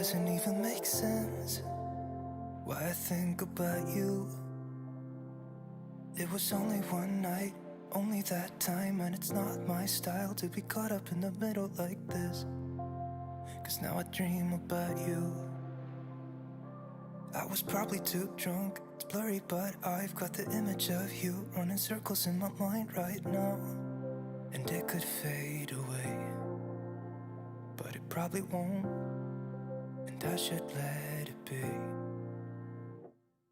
doesn't even make sense why I think about you. It was only one night, only that time, and it's not my style to be caught up in the middle like this. Cause now I dream about you. I was probably too drunk, it's blurry, but I've got the image of you running circles in my mind right now. And it could fade away, but it probably won't, and I should let it be.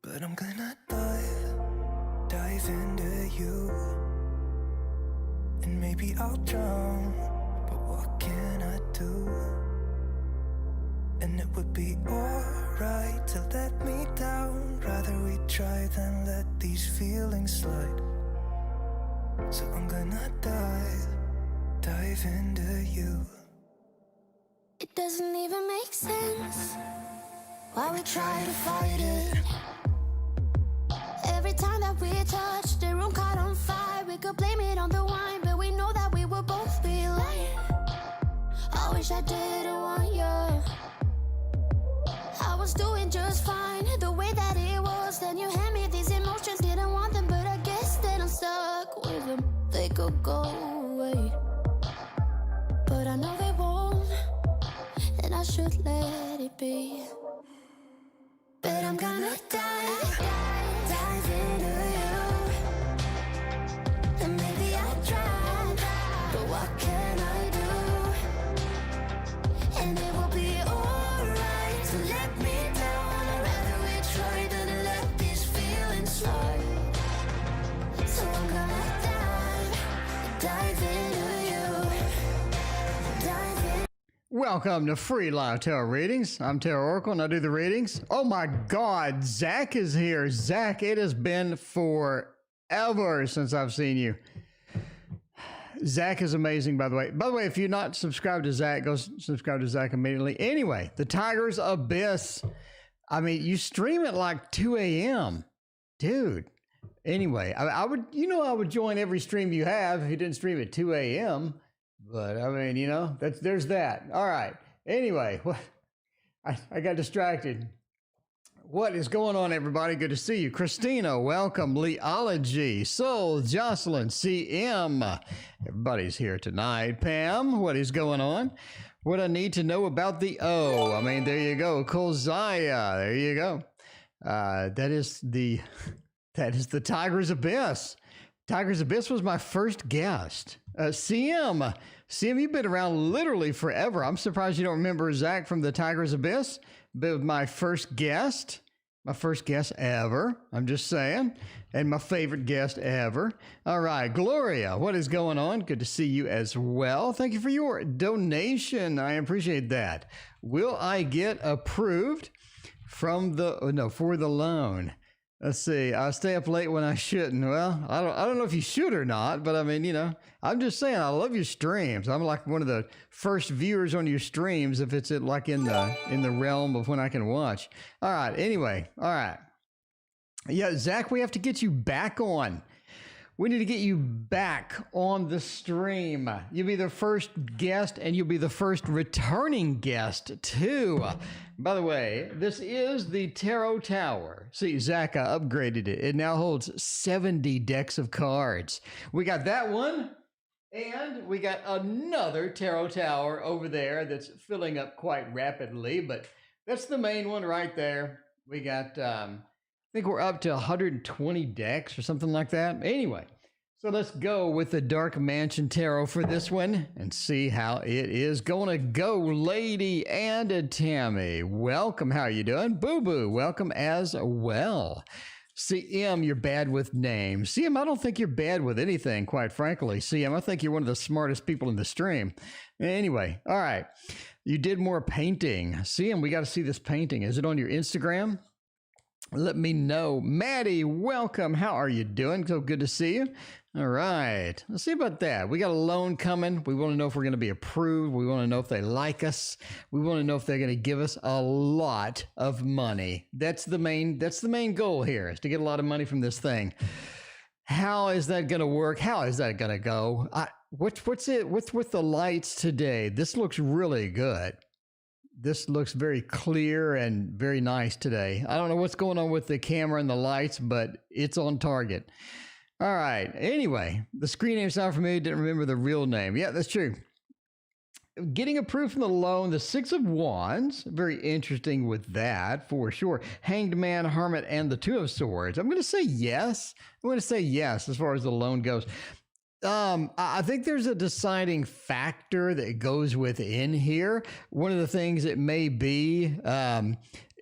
But I'm gonna dive into you, and maybe I'll drown, but what can I do? And it would be alright to let me down. Rather we try than let these feelings slide. So I'm gonna dive into you. It doesn't even make sense why we try to fight it. Every time that we touch, the room caught on fire. We could blame it on the wine, but we know that we will both be lying. I wish I didn't want you. I was doing just fine, the way that it was. Then you hand me these emotions, didn't want them, but I guess that I'm stuck with them. They could go away, but I know they won't, and I should let it be. But I'm gonna dive into you, and maybe I'll try, but what can I do? And it will be alright to let me down. I'd rather we try than let these feelings slide. So I'm gonna dive into you. Dive in. Welcome to Free Live Tarot Readings. I'm Tarot Oracle and I do the readings. Oh my God, Zach is here. Zach, it has been forever since I've seen you. Zach is amazing, by the way. By the way, if you're not subscribed to Zach, go subscribe to Zach immediately. Anyway, the Tiger's Abyss. I mean, you stream at like 2 a.m. Dude. Anyway, I would, I would join every stream you have if you didn't stream at 2 a.m. But I mean, there's that. All right. Anyway, I got distracted. What is going on, everybody? Good to see you. Christina, welcome. Leology, Soul, Jocelyn, CM. Everybody's here tonight. Pam, what is going on? What I need to know about the O. I mean, there you go. Kolzaya, there you go. That is the Tiger's Abyss. Tiger's Abyss was my first guest. CM, you've been around literally forever. I'm surprised you don't remember Zach from the Tiger's Abyss. But my first guest ever. I'm just saying. And my favorite guest ever. All right, Gloria, what is going on? Good to see you as well. Thank you for your donation. I appreciate that. Will I get approved for the loan? Let's see. I stay up late when I shouldn't. Well, I don't know if you should or not, but I mean, I'm just saying I love your streams. I'm like one of the first viewers on your streams if it's in the realm of when I can watch. All right. Anyway. All right. Yeah, Zach, we have to get you back on. We need to get you back on the stream. You'll be the first guest and you'll be the first returning guest too. By the way, this is the Tarot Tower. See, Zach, I upgraded it. It now holds 70 decks of cards. We got that one, and we got another Tarot Tower over there that's filling up quite rapidly, but that's the main one right there. We got, I think we're up to 120 decks or something like that. Anyway, so let's go with the Dark Mansion Tarot for this one and see how it is going to go. Lady and Tammy, welcome. How are you doing? Boo Boo, welcome as well. CM, you're bad with names. CM, I don't think you're bad with anything, quite frankly. CM, I think you're one of the smartest people in the stream. Anyway, all right. You did more painting. CM, we got to see this painting. Is it on your Instagram? Let me know. Maddie, welcome. How are you doing? So good to see you. All right. Let's see about that. We got a loan coming. We want to know if we're going to be approved. We want to know if they like us. We want to know if they're going to give us a lot of money. That's the main goal here, is to get a lot of money from this thing. How is that going to work? How is that going to go? What's with the lights today? This looks really good. This looks very clear and very nice today. I don't know what's going on with the camera and the lights, but it's on target. All right. Anyway, the screen name's not for me. Didn't remember the real name. Yeah, that's true. Getting approved from the loan, the Six of Wands. Very interesting with that, for sure. Hanged Man, Hermit, and the Two of Swords. I'm going to say yes. I'm going to say yes as far as the loan goes. I think there's a deciding factor that goes within here. One of the things it may be,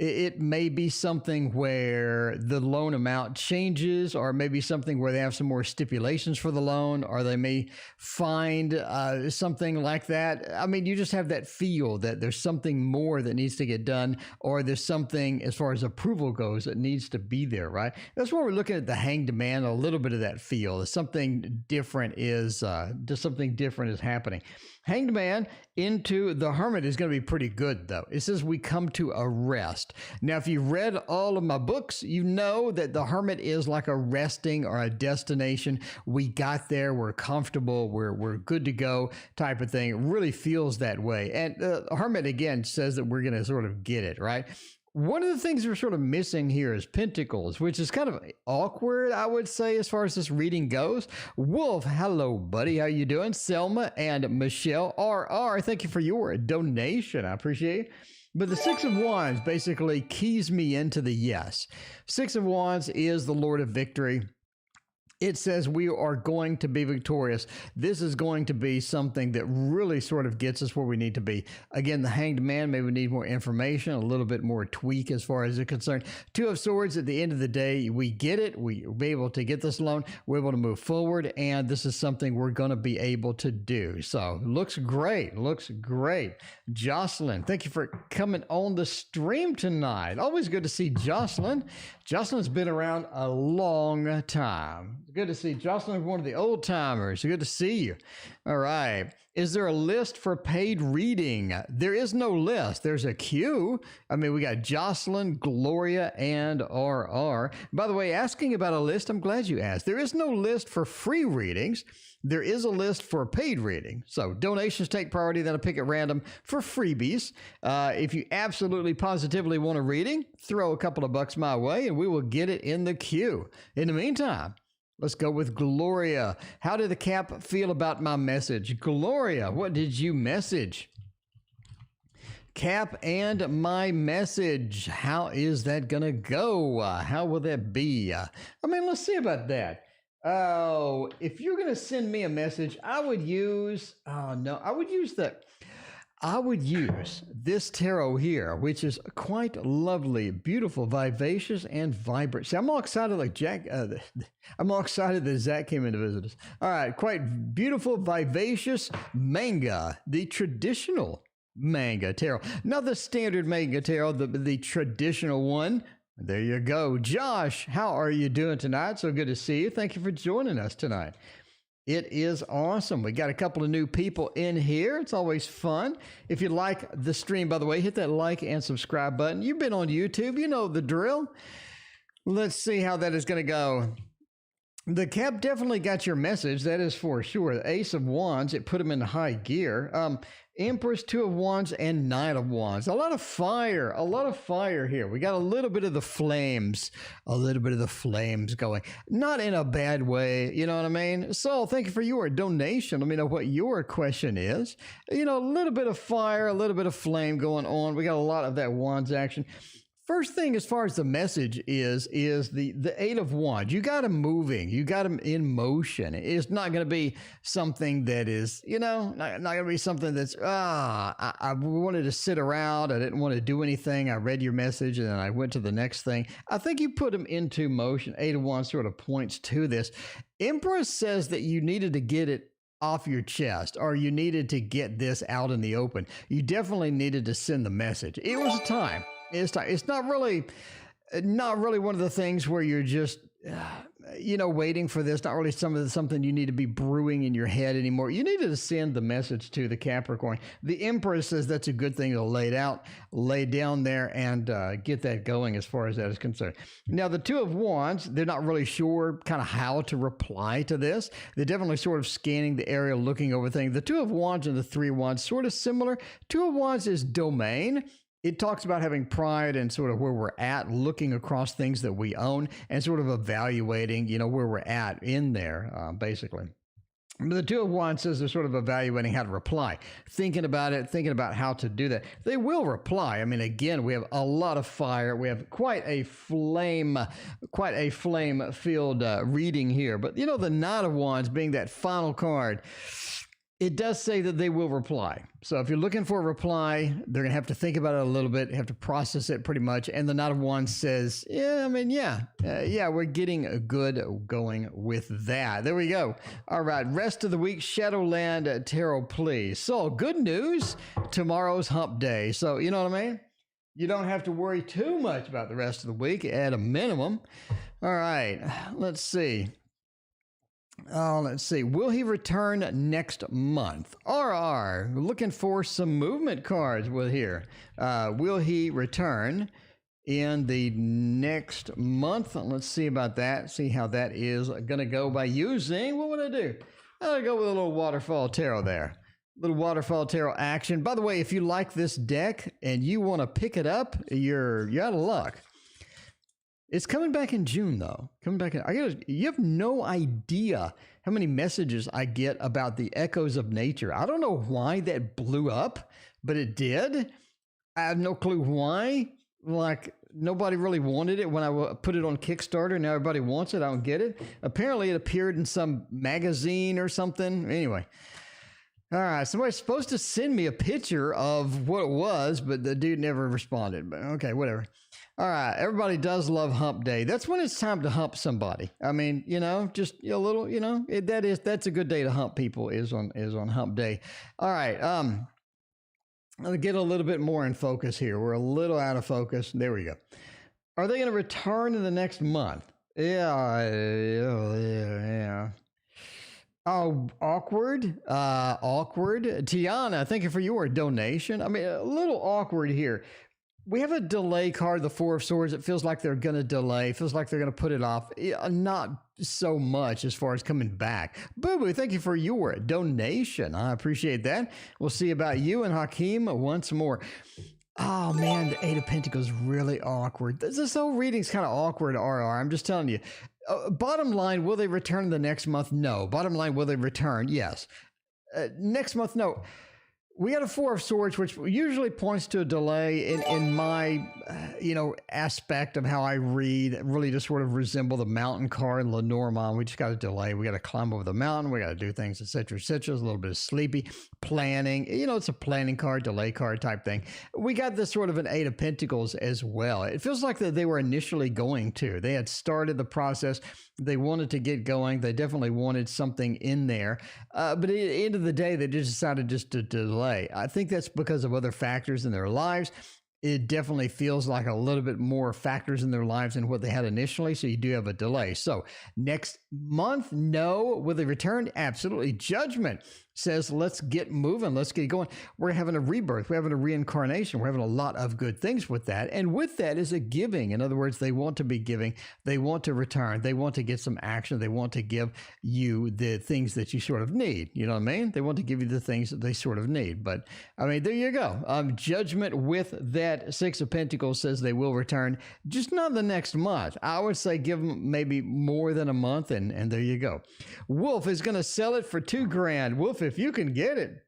it may be something where the loan amount changes, or maybe something where they have some more stipulations for the loan, or they may find something like that. I mean, you just have that feel that there's something more that needs to get done, or there's something as far as approval goes that needs to be there, right? That's why we're looking at the Hanged Man, a little bit of that feel. Something different is, just something different is happening. Hanged Man into the Hermit is going to be pretty good, though. It says we come to a rest. Now, if you read all of my books, you know that the Hermit is like a resting or a destination. We got there, we're comfortable, we're good to go type of thing. It really feels that way. And the Hermit, again, says that we're going to sort of get it, right? One of the things we're sort of missing here is Pentacles, which is kind of awkward, I would say, as far as this reading goes. Wolf, hello, buddy. How you doing? Selma and Michelle RR, thank you for your donation. I appreciate it. But the Six of Wands basically keys me into the yes. Six of Wands is the Lord of Victory. It says we are going to be victorious. This is going to be something that really sort of gets us where we need to be. Again, the Hanged Man, maybe we need more information, a little bit more tweak as far as it's concerned. Two of Swords, at the end of the day, we get it. We'll be able to get this loan. We're able to move forward, and this is something we're going to be able to do. So, looks great. Looks great. Jocelyn, thank you for coming on the stream tonight. Always good to see Jocelyn. Jocelyn's been around a long time. Good to see Jocelyn, one of the old timers. Good to see you. All right. Is there a list for paid reading? There is no list. There's a queue. I mean, we got Jocelyn, Gloria, and RR. By the way, asking about a list, I'm glad you asked. There is no list for free readings. There is a list for paid reading. So donations take priority, then I pick at random for freebies. If you absolutely positively want a reading, throw a couple of bucks my way and we will get it in the queue. In the meantime, let's go with Gloria. How did the Cap feel about my message? Gloria, what did you message? Cap and my message. How is that going to go? How will that be? I mean, let's see about that. Oh, if you're going to send me a message, I would use, I would use this tarot here, which is quite lovely, beautiful, vivacious, and vibrant. See, I'm all excited like Jack, I'm all excited that Zach came in to visit us. All right, quite beautiful, vivacious manga, the traditional manga tarot. Not the standard manga tarot, the traditional one. There you go. Josh, how are you doing tonight? So good to see you. Thank you for joining us tonight. It is awesome. We got a couple of new people in here. It's always fun. If you like the stream, by the way, hit that like and subscribe button. You've been on YouTube. You know the drill. Let's see how that is going to go. The Cap definitely got your message. That is for sure. The Ace of Wands, it put him in high gear. Empress, Two of Wands, and Knight of Wands. A lot of fire here. We got a little bit of the flames, going. Not in a bad way, you know what I mean? So thank you for your donation. Let me know what your question is. You know, a little bit of fire, a little bit of flame going on. We got a lot of that Wands action. First thing, as far as the message is the Eight of Wands. You got them moving. You got them in motion. It's not going to be something that is, not going to be something that's, I wanted to sit around. I didn't want to do anything. I read your message and then I went to the next thing. I think you put them into motion. Eight of Wands sort of points to this. Empress says that you needed to get it off your chest, or you needed to get this out in the open. You definitely needed to send the message. It was time. It's not really one of the things where you're just waiting for this, not really something you need to be brewing in your head anymore. You need to send the message to the Capricorn. The Empress says that's a good thing to lay down there and get that going as far as that is concerned. Now, the Two of Wands, they're not really sure kind of how to reply to this. They're definitely sort of scanning the area, looking over things. The Two of Wands and the Three of Wands, sort of similar. Two of Wands is domain. It talks about having pride and sort of where we're at, looking across things that we own and sort of evaluating, where we're at in there, basically. But the Two of Wands says they're sort of evaluating how to reply, thinking about it, thinking about how to do that. They will reply. I mean, again, we have a lot of fire. We have quite a flame-filled reading here. But, the Knight of Wands being that final card, it does say that they will reply. So if you're looking for a reply, they're going to have to think about it a little bit, have to process it pretty much. And the Knight of Wands says, we're getting a good going with that. There we go. All right, rest of the week, Shadowland Tarot, please. So good news, tomorrow's hump day. So you know what I mean? You don't have to worry too much about the rest of the week at a minimum. All right, let's see. Will he return next month? RR, looking for some movement cards with here. Will he return in the next month? Let's see about that. See how that is going to go by using, what would I do? I'll go with a little Waterfall Tarot there. Little Waterfall Tarot action. By the way, if you like this deck and you want to pick it up, you're out of luck. It's coming back in June, though. You have no idea how many messages I get about the Echoes of Nature. I don't know why that blew up, but it did. I have no clue why. Like, nobody really wanted it when I put it on Kickstarter. Now everybody wants it. I don't get it. Apparently, it appeared in some magazine or something. Anyway. All right, somebody's supposed to send me a picture of what it was, but the dude never responded. But okay, whatever. All right, everybody does love hump day. That's when it's time to hump somebody. I mean, just a little, that's a good day to hump people is on hump day. All right, I'll get a little bit more in focus here. We're a little out of focus. There we go. Are they going to return in the next month? Yeah. Oh, awkward. Tiana, thank you for your donation. I mean, a little awkward here. We have a delay card, the Four of Swords. It feels like they're going to delay. It feels like they're going to put it off. Not so much as far as coming back. Boo Boo, thank you for your donation. I appreciate that. We'll see about you and Hakeem once more. Oh, man, the Eight of Pentacles really awkward. This whole reading's kind of awkward, RR. I'm just telling you. Bottom line, will they return the next month? No. Bottom line, will they return? Yes. Next month, no. We got a Four of Swords, which usually points to a delay in my, aspect of how I read, really to sort of resemble the Mountain card in Lenormand. We just got a delay. We got to climb over the mountain. We got to do things, etc., etc. It's a little bit of sleepy planning. It's a planning card, delay card type thing. We got this sort of an Eight of Pentacles as well. It feels like that they were initially going to. They had started the process. They wanted to get going. They definitely wanted something in there. But at the end of the day, they just decided just to delay. I think that's because of other factors in their lives. It definitely feels like a little bit more factors in their lives than what they had initially. So you do have a delay. So next month, no. Will they return? Absolutely. Judgment says, let's get moving. Let's get going. We're having a rebirth. We're having a reincarnation. We're having a lot of good things with that. And with that is a giving. In other words, they want to be giving. They want to return. They want to get some action. They want to give you the things that you sort of need. You know what I mean? They want to give you the things that they sort of need. But I mean, there you go. Judgment with that Six of Pentacles says they will return, just not the next month. I would say give them maybe more than a month, and there you go. Wolf is going to sell it for $2,000. Wolf, if you can get it,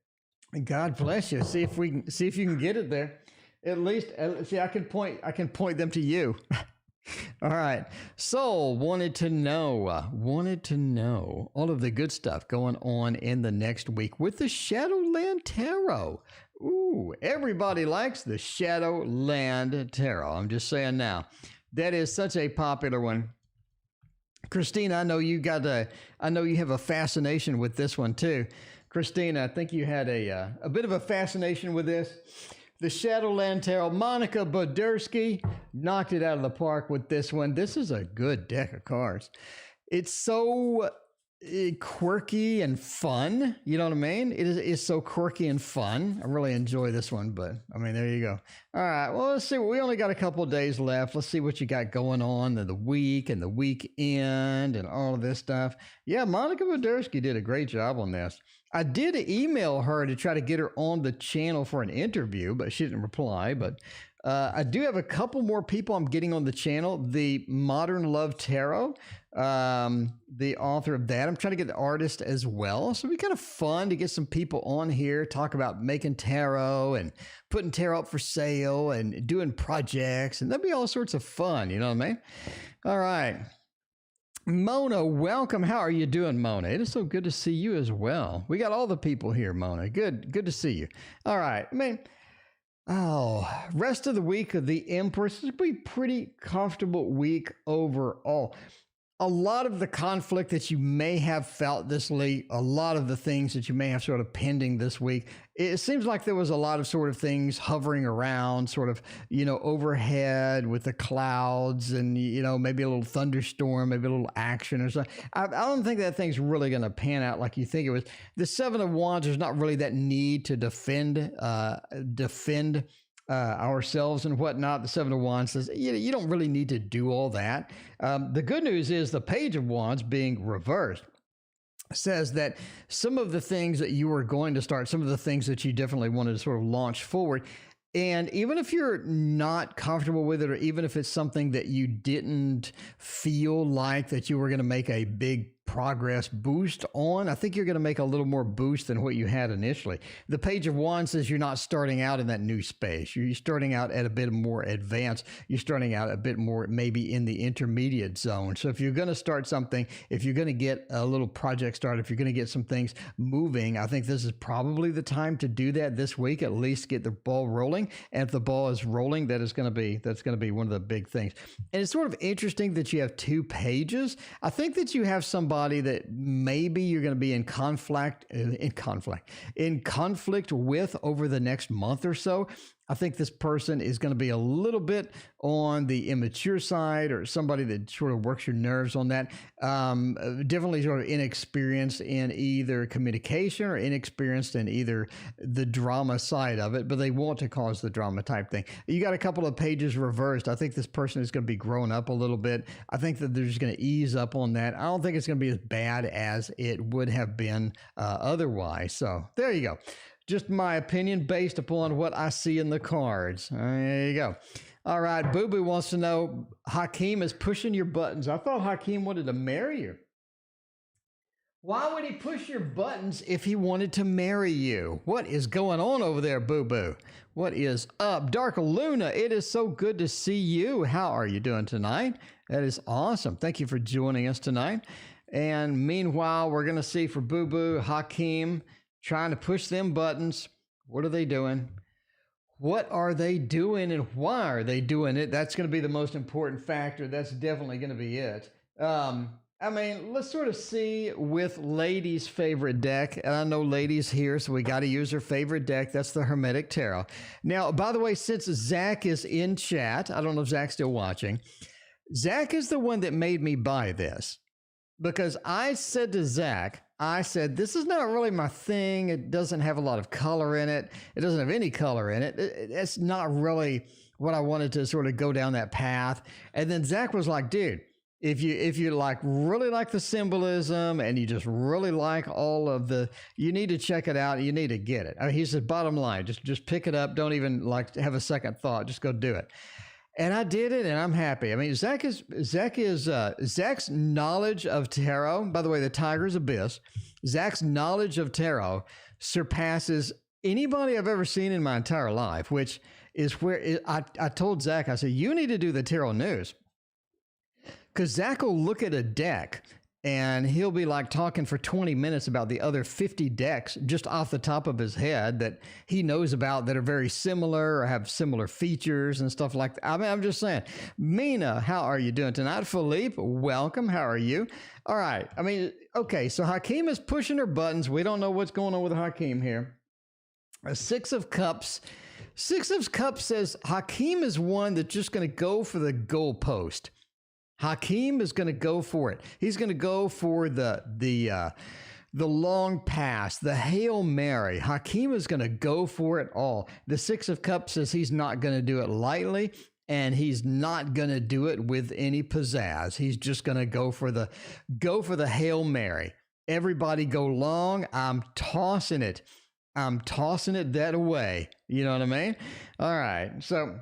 God bless you. See if you can get it there. At least, see, I can point them to you. All right. Soul wanted to know all of the good stuff going on in the next week with the Shadowland Tarot. Ooh, everybody likes the Shadowland Tarot. I'm just saying now. That is such a popular one. Christina, I know you have a fascination with this one too. Christina, I think you had a bit of a fascination with this. the Shadowland Tarot. Monica Bodersky knocked it out of the park with this one. This is a good deck of cards. It's so quirky and fun. You know what I mean? It's so quirky and fun. I really enjoy this one, but I mean, there you go. All right. Well, let's see. We only got a couple of days left. Let's see what you got going on in the week and the weekend and all of this stuff. Yeah, Monica Bodersky did a great job on this. I did email her to try to get her on the channel for an interview, but she didn't reply. But I do have a couple more people I'm getting on the channel. The Modern Love Tarot, the author of that. I'm trying to get the artist as well. So it'd be kind of fun to get some people on here, talk about making tarot and putting tarot up for sale and doing projects. And that'd be all sorts of fun. You know what I mean? All right. Mona, welcome. How are you doing, Mona? It is so good to see you as well. We got all the people here, Mona. Good to see you. All right. I mean, rest of the week of the Empress is going to be a pretty comfortable week overall. A lot of the conflict that you may have felt this week, a lot of the things that you may have sort of pending this week, it seems like there was a lot of sort of things hovering around, sort of, overhead with the clouds and, maybe a little thunderstorm, maybe a little action or something. I don't think that thing's really going to pan out like you think it was. The Seven of Wands, there's not really that need to defend ourselves and whatnot. The Seven of Wands says, you don't really need to do all that. The good news is the Page of Wands being reversed says that some of the things that you were going to start, some of the things that you definitely wanted to sort of launch forward, and even if you're not comfortable with it, or even if it's something that you didn't feel like that you were going to make a big progress boost on, I think you're going to make a little more boost than what you had initially. The Page of Wands says you're not starting out in that new space. You're starting out at a bit more advanced. You're starting out a bit more maybe in the intermediate zone. So if you're going to start something, if you're going to get a little project started, if you're going to get some things moving, I think this is probably the time to do that this week, at least get the ball rolling. And if the ball is rolling, that's going to be one of the big things. And it's sort of interesting that you have two pages. I think that you have somebody that maybe you're going to be in conflict with over the next month or so. I think this person is going to be a little bit on the immature side, or somebody that sort of works your nerves on that. Definitely sort of inexperienced in either communication or inexperienced in either the drama side of it, but they want to cause the drama type thing. You got a couple of pages reversed. I think this person is going to be growing up a little bit. I think that they're just going to ease up on that. I don't think it's going to be as bad as it would have been otherwise. So there you go. Just my opinion based upon what I see in the cards. There you go. All right. Boo Boo wants to know, Hakeem is pushing your buttons. I thought Hakeem wanted to marry you. Why would he push your buttons if he wanted to marry you? What is going on over there, Boo Boo? What is up? Dark Luna, it is so good to see you. How are you doing tonight? That is awesome. Thank you for joining us tonight. And meanwhile, we're going to see for Boo Boo, Hakeem, trying to push them buttons. What are they doing? What are they doing and why are they doing it? That's going to be the most important factor. That's definitely going to be it. Let's sort of see with ladies' favorite deck. And I know ladies here, so we got to use her favorite deck. That's the Hermetic Tarot. Now, by the way, since Zach is in chat, I don't know if Zach's still watching. Zach is the one that made me buy this, because I said to Zach, this is not really my thing. It doesn't have a lot of color in it. It doesn't have any color in it. It's not really what I wanted to sort of go down that path. And then Zach was like, dude, if you like really like the symbolism and you just really like all of the, you need to check it out. You need to get it. He said, bottom line, just pick it up. Don't even like have a second thought. Just go do it. And I did it, and I'm happy. I mean, Zach's knowledge of tarot, by the way, the Tiger's Abyss, Zach's knowledge of tarot surpasses anybody I've ever seen in my entire life, which is where I told Zach, I said, you need to do the tarot news. Because Zach will look at a deck and he'll be like talking for 20 minutes about the other 50 decks just off the top of his head that he knows about that are very similar or have similar features and stuff like that. I mean, I'm just saying. Mina, how are you doing tonight? Philippe, welcome. How are you? All right. I mean, okay, so Hakeem is pushing her buttons. We don't know what's going on with Hakeem here. A Six of Cups. Six of Cups says Hakeem is one that's just going to go for the goalpost. Hakeem is going to go for it. He's going to go for the long pass, the Hail Mary. Hakeem is going to go for it all. The Six of Cups says he's not going to do it lightly, and he's not going to do it with any pizzazz. He's just going to go for the Hail Mary. Everybody go long. I'm tossing it that way. You know what I mean? All right. So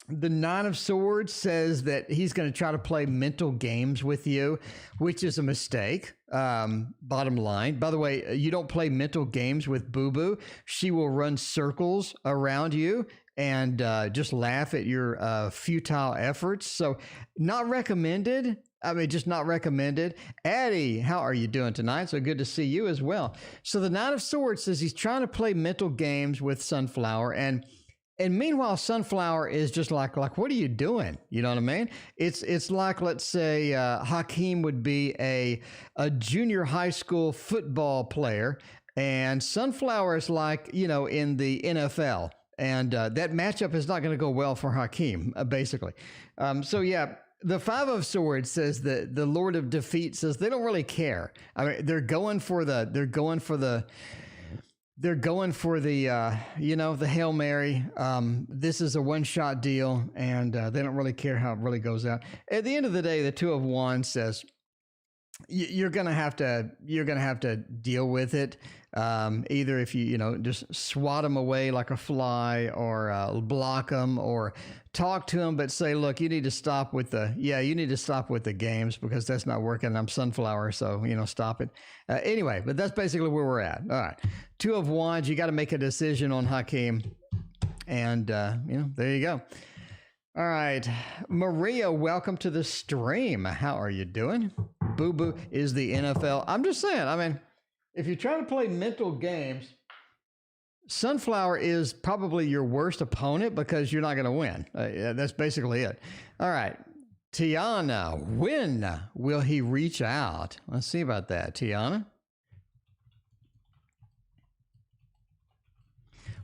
the Nine of Swords says that he's going to try to play mental games with you, which is a mistake. Bottom line. By the way, you don't play mental games with Boo Boo. She will run circles around you and just laugh at your futile efforts. So not recommended. I mean, just not recommended. Addie, how are you doing tonight? So good to see you as well. So the Nine of Swords says he's trying to play mental games with Sunflower, and meanwhile, Sunflower is just like, what are you doing? You know what I mean? It's like, let's say Hakeem would be a junior high school football player, and Sunflower is like, in the NFL. And that matchup is not going to go well for Hakeem, basically. So yeah, the Five of Swords says that the Lord of Defeat says they don't really care. I mean, they're going for the the Hail Mary. This is a one-shot deal, and they don't really care how it really goes out. At the end of the day, the Two of Wands says you're gonna have to deal with it. Either if you just swat them away like a fly, or block them, or talk to them, but say, look, you need to stop with the games, because that's not working. I'm Sunflower, so stop it. Anyway, but that's basically where we're at. All right, Two of Wands. You got to make a decision on Hakeem, and there you go. All right, Maria, welcome to the stream. How are you doing? Boo Boo is the NFL. I'm just saying, I mean, if you're trying to play mental games, Sunflower is probably your worst opponent, because you're not going to win. That's basically it. All right, Tiana, when will he reach out? Let's see about that, Tiana.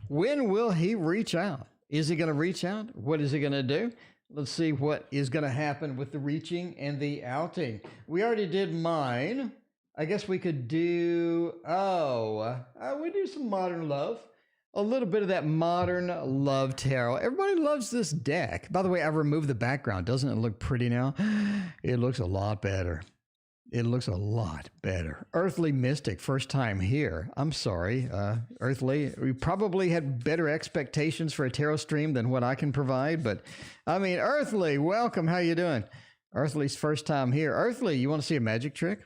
When will he reach out? Is he going to reach out? What is he going to do? Let's see what is going to happen with the reaching and the outing. We already did mine. I guess we could do, we do some modern love. A little bit of that modern love tarot. Everybody loves this deck. By the way, I removed the background. Doesn't it look pretty now? It looks a lot better. It looks a lot better. Earthly Mystic, first time here. I'm sorry, Earthly. We probably had better expectations for a tarot stream than what I can provide, but I mean, Earthly, welcome. How you doing? Earthly's first time here. Earthly, you want to see a magic trick?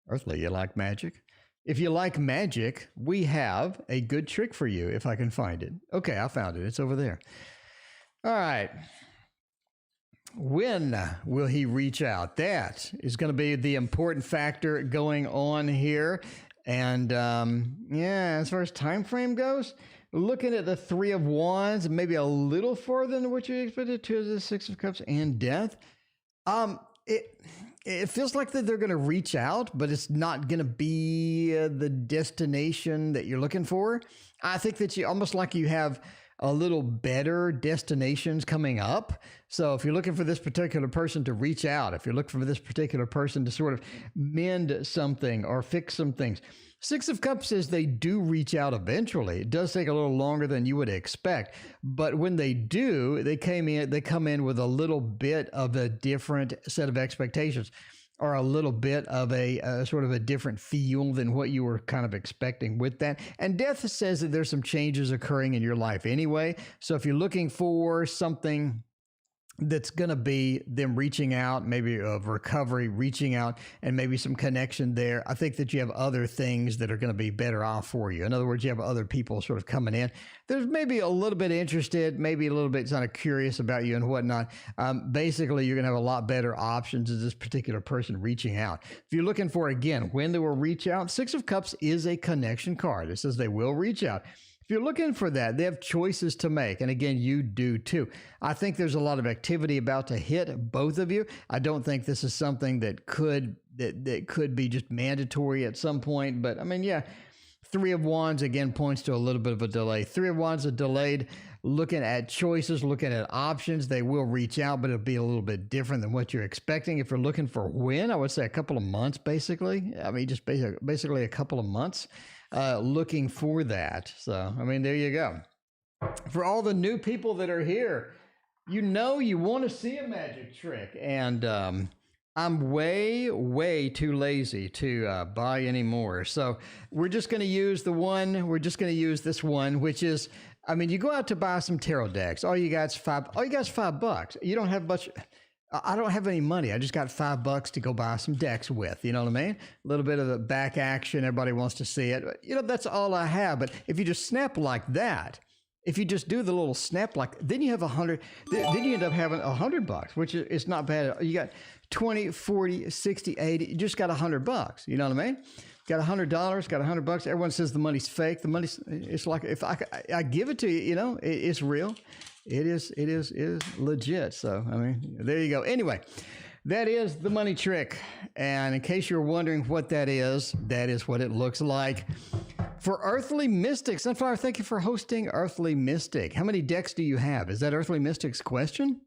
Earthly, you like magic? If you like magic, we have a good trick for you, if I can find it. Okay, I found it. It's over there. All right. When will he reach out? That is going to be the important factor going on here. And as far as time frame goes, looking at the Three of Wands, maybe a little farther than what you expected. Two of the Six of Cups and Death. It feels like that they're going to reach out, but it's not going to be the destination that you're looking for. I think that you almost like you have a little better destinations coming up. So if you're looking for this particular person to reach out, if you're looking for this particular person to sort of mend something or fix some things, Six of Cups says they do reach out eventually. It does take a little longer than you would expect, but when they do, they come in with a little bit of a different set of expectations, or a little bit of a sort of a different feel than what you were kind of expecting with that. And Death says that there's some changes occurring in your life anyway. So if you're looking for something that's going to be them reaching out, maybe of recovery, reaching out, and maybe some connection there, I think that you have other things that are going to be better off for you. In other words, you have other people sort of coming in. There's maybe a little bit interested, maybe a little bit kind of curious about you and whatnot. Basically, you're going to have a lot better options as this particular person reaching out. If you're looking for, again, when they will reach out, Six of Cups is a connection card. It says they will reach out. If you're looking for that, they have choices to make. And again, you do too. I think there's a lot of activity about to hit both of you. I don't think this is something that could be just mandatory at some point. But I mean, yeah, Three of Wands, again, points to a little bit of a delay. Three of Wands are delayed, looking at choices, looking at options. They will reach out, but it'll be a little bit different than what you're expecting. If you're looking for when, I would say a couple of months, basically. I mean, just basically a couple of months looking for that. So, I mean, there you go. For all the new people that are here, you know you want to see a magic trick. And I'm way too lazy to buy any more. So we're just going to use this one, which is, I mean, you go out to buy some tarot decks. All you got's $5. You don't have much. I don't have any money. I just got $5 to go buy some decks with. You know what I mean? A little bit of the back action. Everybody wants to see it. You know, that's all I have. But if you just snap like that, if you just do the little snap like, then you have 100. Then you end up having $100, which is not bad. You got 20, 40, 60, 80. You just got $100. You know what I mean? Got $100, got $100. Everyone says the money's fake. The money's, it's like, if I give it to you, you know, it's real. It is legit. So, I mean, there you go. Anyway, that is the money trick. And in case you're wondering what that is what it looks like. For Earthly Mystic, Sunflower, thank you for hosting Earthly Mystic. How many decks do you have? Is that Earthly Mystic's question?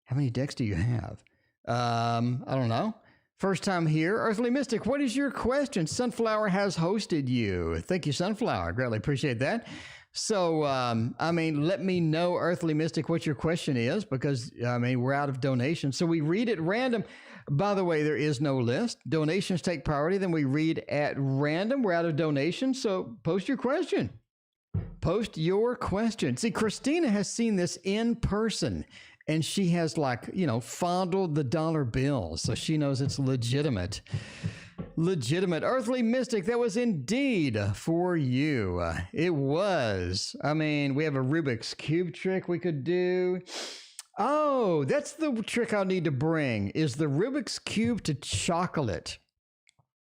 How many decks do you have? I don't know. First time here. Earthly Mystic, what is your question? Sunflower has hosted you. Thank you, Sunflower. Greatly appreciate that. So, I mean, let me know, Earthly Mystic, what your question is, because, I mean, we're out of donations. So we read at random. By the way, there is no list. Donations take priority. Then we read at random. We're out of donations. So post your question. Post your question. See, Christina has seen this in person. And she has, like, you know, fondled the dollar bills. So she knows it's legitimate. Legitimate. Earthly Mystic, that was indeed for you. It was. I mean, we have a Rubik's Cube trick we could do. Oh, that's the trick I'll need to bring, is the Rubik's Cube to chocolate.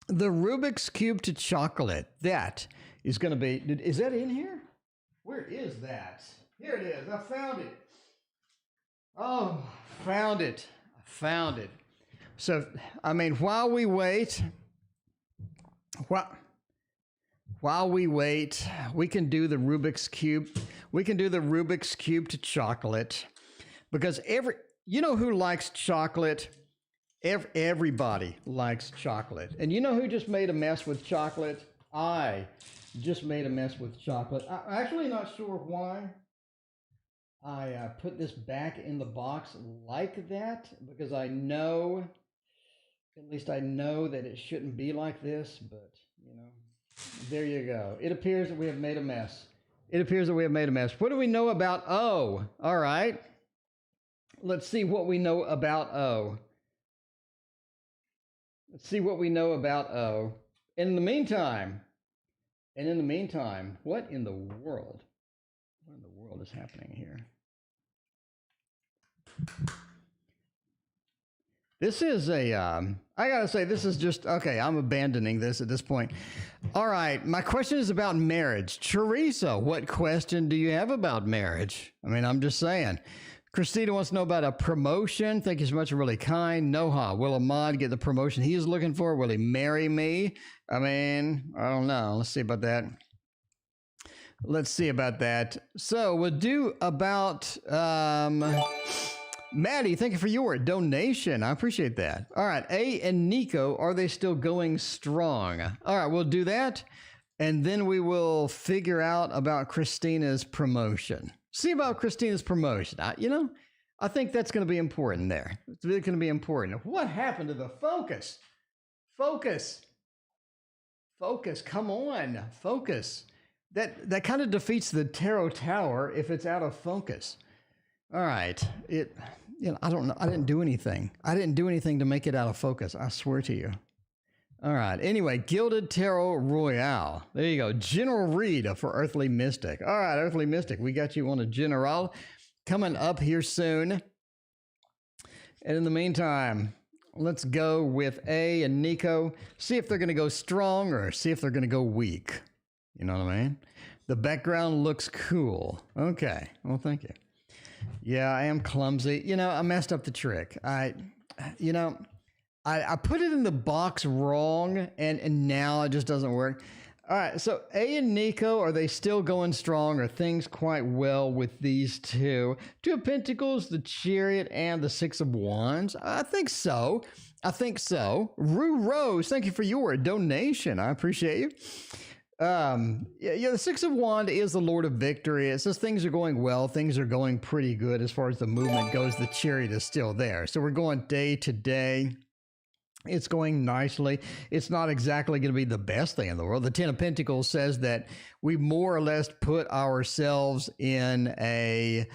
The Rubik's Cube to chocolate. That is going to be... Is that in here? Where is that? Here it is. I found it. Oh, found it. I found it. So, I mean, while we wait, we can do the Rubik's Cube. We can do the Rubik's Cube to chocolate, because you know who likes chocolate? Everybody likes chocolate. And you know who just made a mess with chocolate? I just made a mess with chocolate. I'm actually not sure why I put this back in the box like that, because I know, at least I know that it shouldn't be like this, but, you know, there you go. It appears that we have made a mess. It appears that we have made a mess. What do we know about O? All right. Let's see what we know about O. Let's see what we know about O. In the meantime, what in the world? What in the world is happening here? This is a, I gotta say, this is just, okay, I'm abandoning this at this point. All right, my question is about marriage. Teresa, what question do you have about marriage? I mean, I'm just saying. Christina wants to know about a promotion. Thank you so much, really kind. Noha, will Ahmad get the promotion he is looking for? Will he marry me? I mean, I don't know. Let's see about that. Let's see about that. So we'll do about, Maddie, thank you for your donation. I appreciate that. All right, A and Nico, are they still going strong? All right, we'll do that. And then we will figure out about Christina's promotion. See about Christina's promotion. I think that's going to be important there. It's really going to be important. What happened to the focus? Focus. Come on. Focus. That kind of defeats the tarot tower if it's out of focus. All right. I don't know. I didn't do anything. I didn't do anything to make it out of focus. I swear to you. All right. Anyway, Gilded Tarot Royale. There you go. General read for Earthly Mystic. All right, Earthly Mystic. We got you on a general coming up here soon. And in the meantime, let's go with A and Nico. See if they're going to go strong or see if they're going to go weak. You know what I mean? The background looks cool. Okay. Well, thank you. Yeah, I am clumsy. I messed up the trick. I put it in the box wrong, and now it just doesn't work. All right, so A and Nico, are they still going strong? Are things quite well with these two? Two of Pentacles, the Chariot, and the Six of Wands? I think so. I think so. Rue Rose, thank you for your donation. I appreciate you. The Six of Wands is the Lord of Victory. It says things are going well. Things are going pretty good as far as the movement goes. The Chariot is still there. So we're going day to day. It's going nicely. It's not exactly going to be the best thing in the world. The Ten of Pentacles says that we more or less put ourselves in a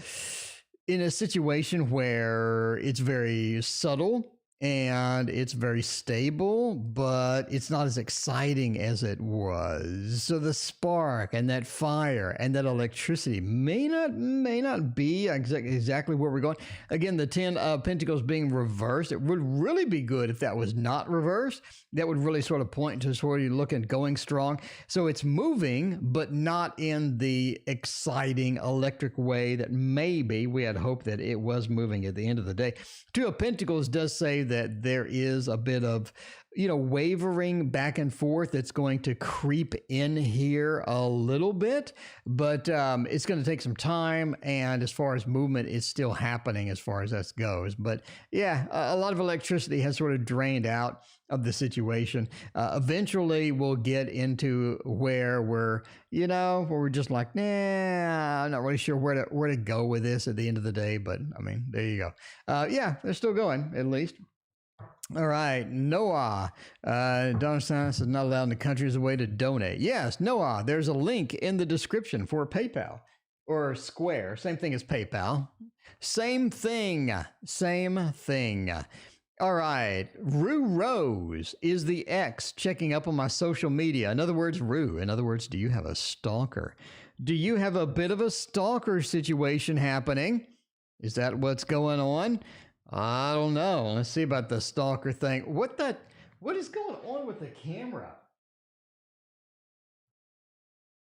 situation where it's very subtle and it's very stable, but it's not as exciting as it was. So the spark and that fire and that electricity may not be exactly where we're going. Again, the 10 of Pentacles being reversed, it would really be good if that was not reversed. That would really sort of point to sort of looking going strong. So it's moving, but not in the exciting electric way that maybe we had hoped that it was moving at the end of the day. Two of Pentacles does say that there is a bit of, wavering back and forth that's going to creep in here a little bit, but it's going to take some time. And as far as movement, it's still happening as far as that goes. But yeah, a lot of electricity has sort of drained out of the situation. Eventually we'll get into where we're just like, I'm not really sure where to go with this at the end of the day, but I mean, there you go. They're still going at least. All right, Noah. Don Sanis is not allowed in the country as a way to donate. Yes, Noah, there's a link in the description for PayPal or Square. Same thing as PayPal. Same thing. All right, Rue Rose is the ex checking up on my social media. In other words, do you have a stalker? Do you have a bit of a stalker situation happening? Is that what's going on? I don't know. Let's see about the stalker thing. What is going on with the camera?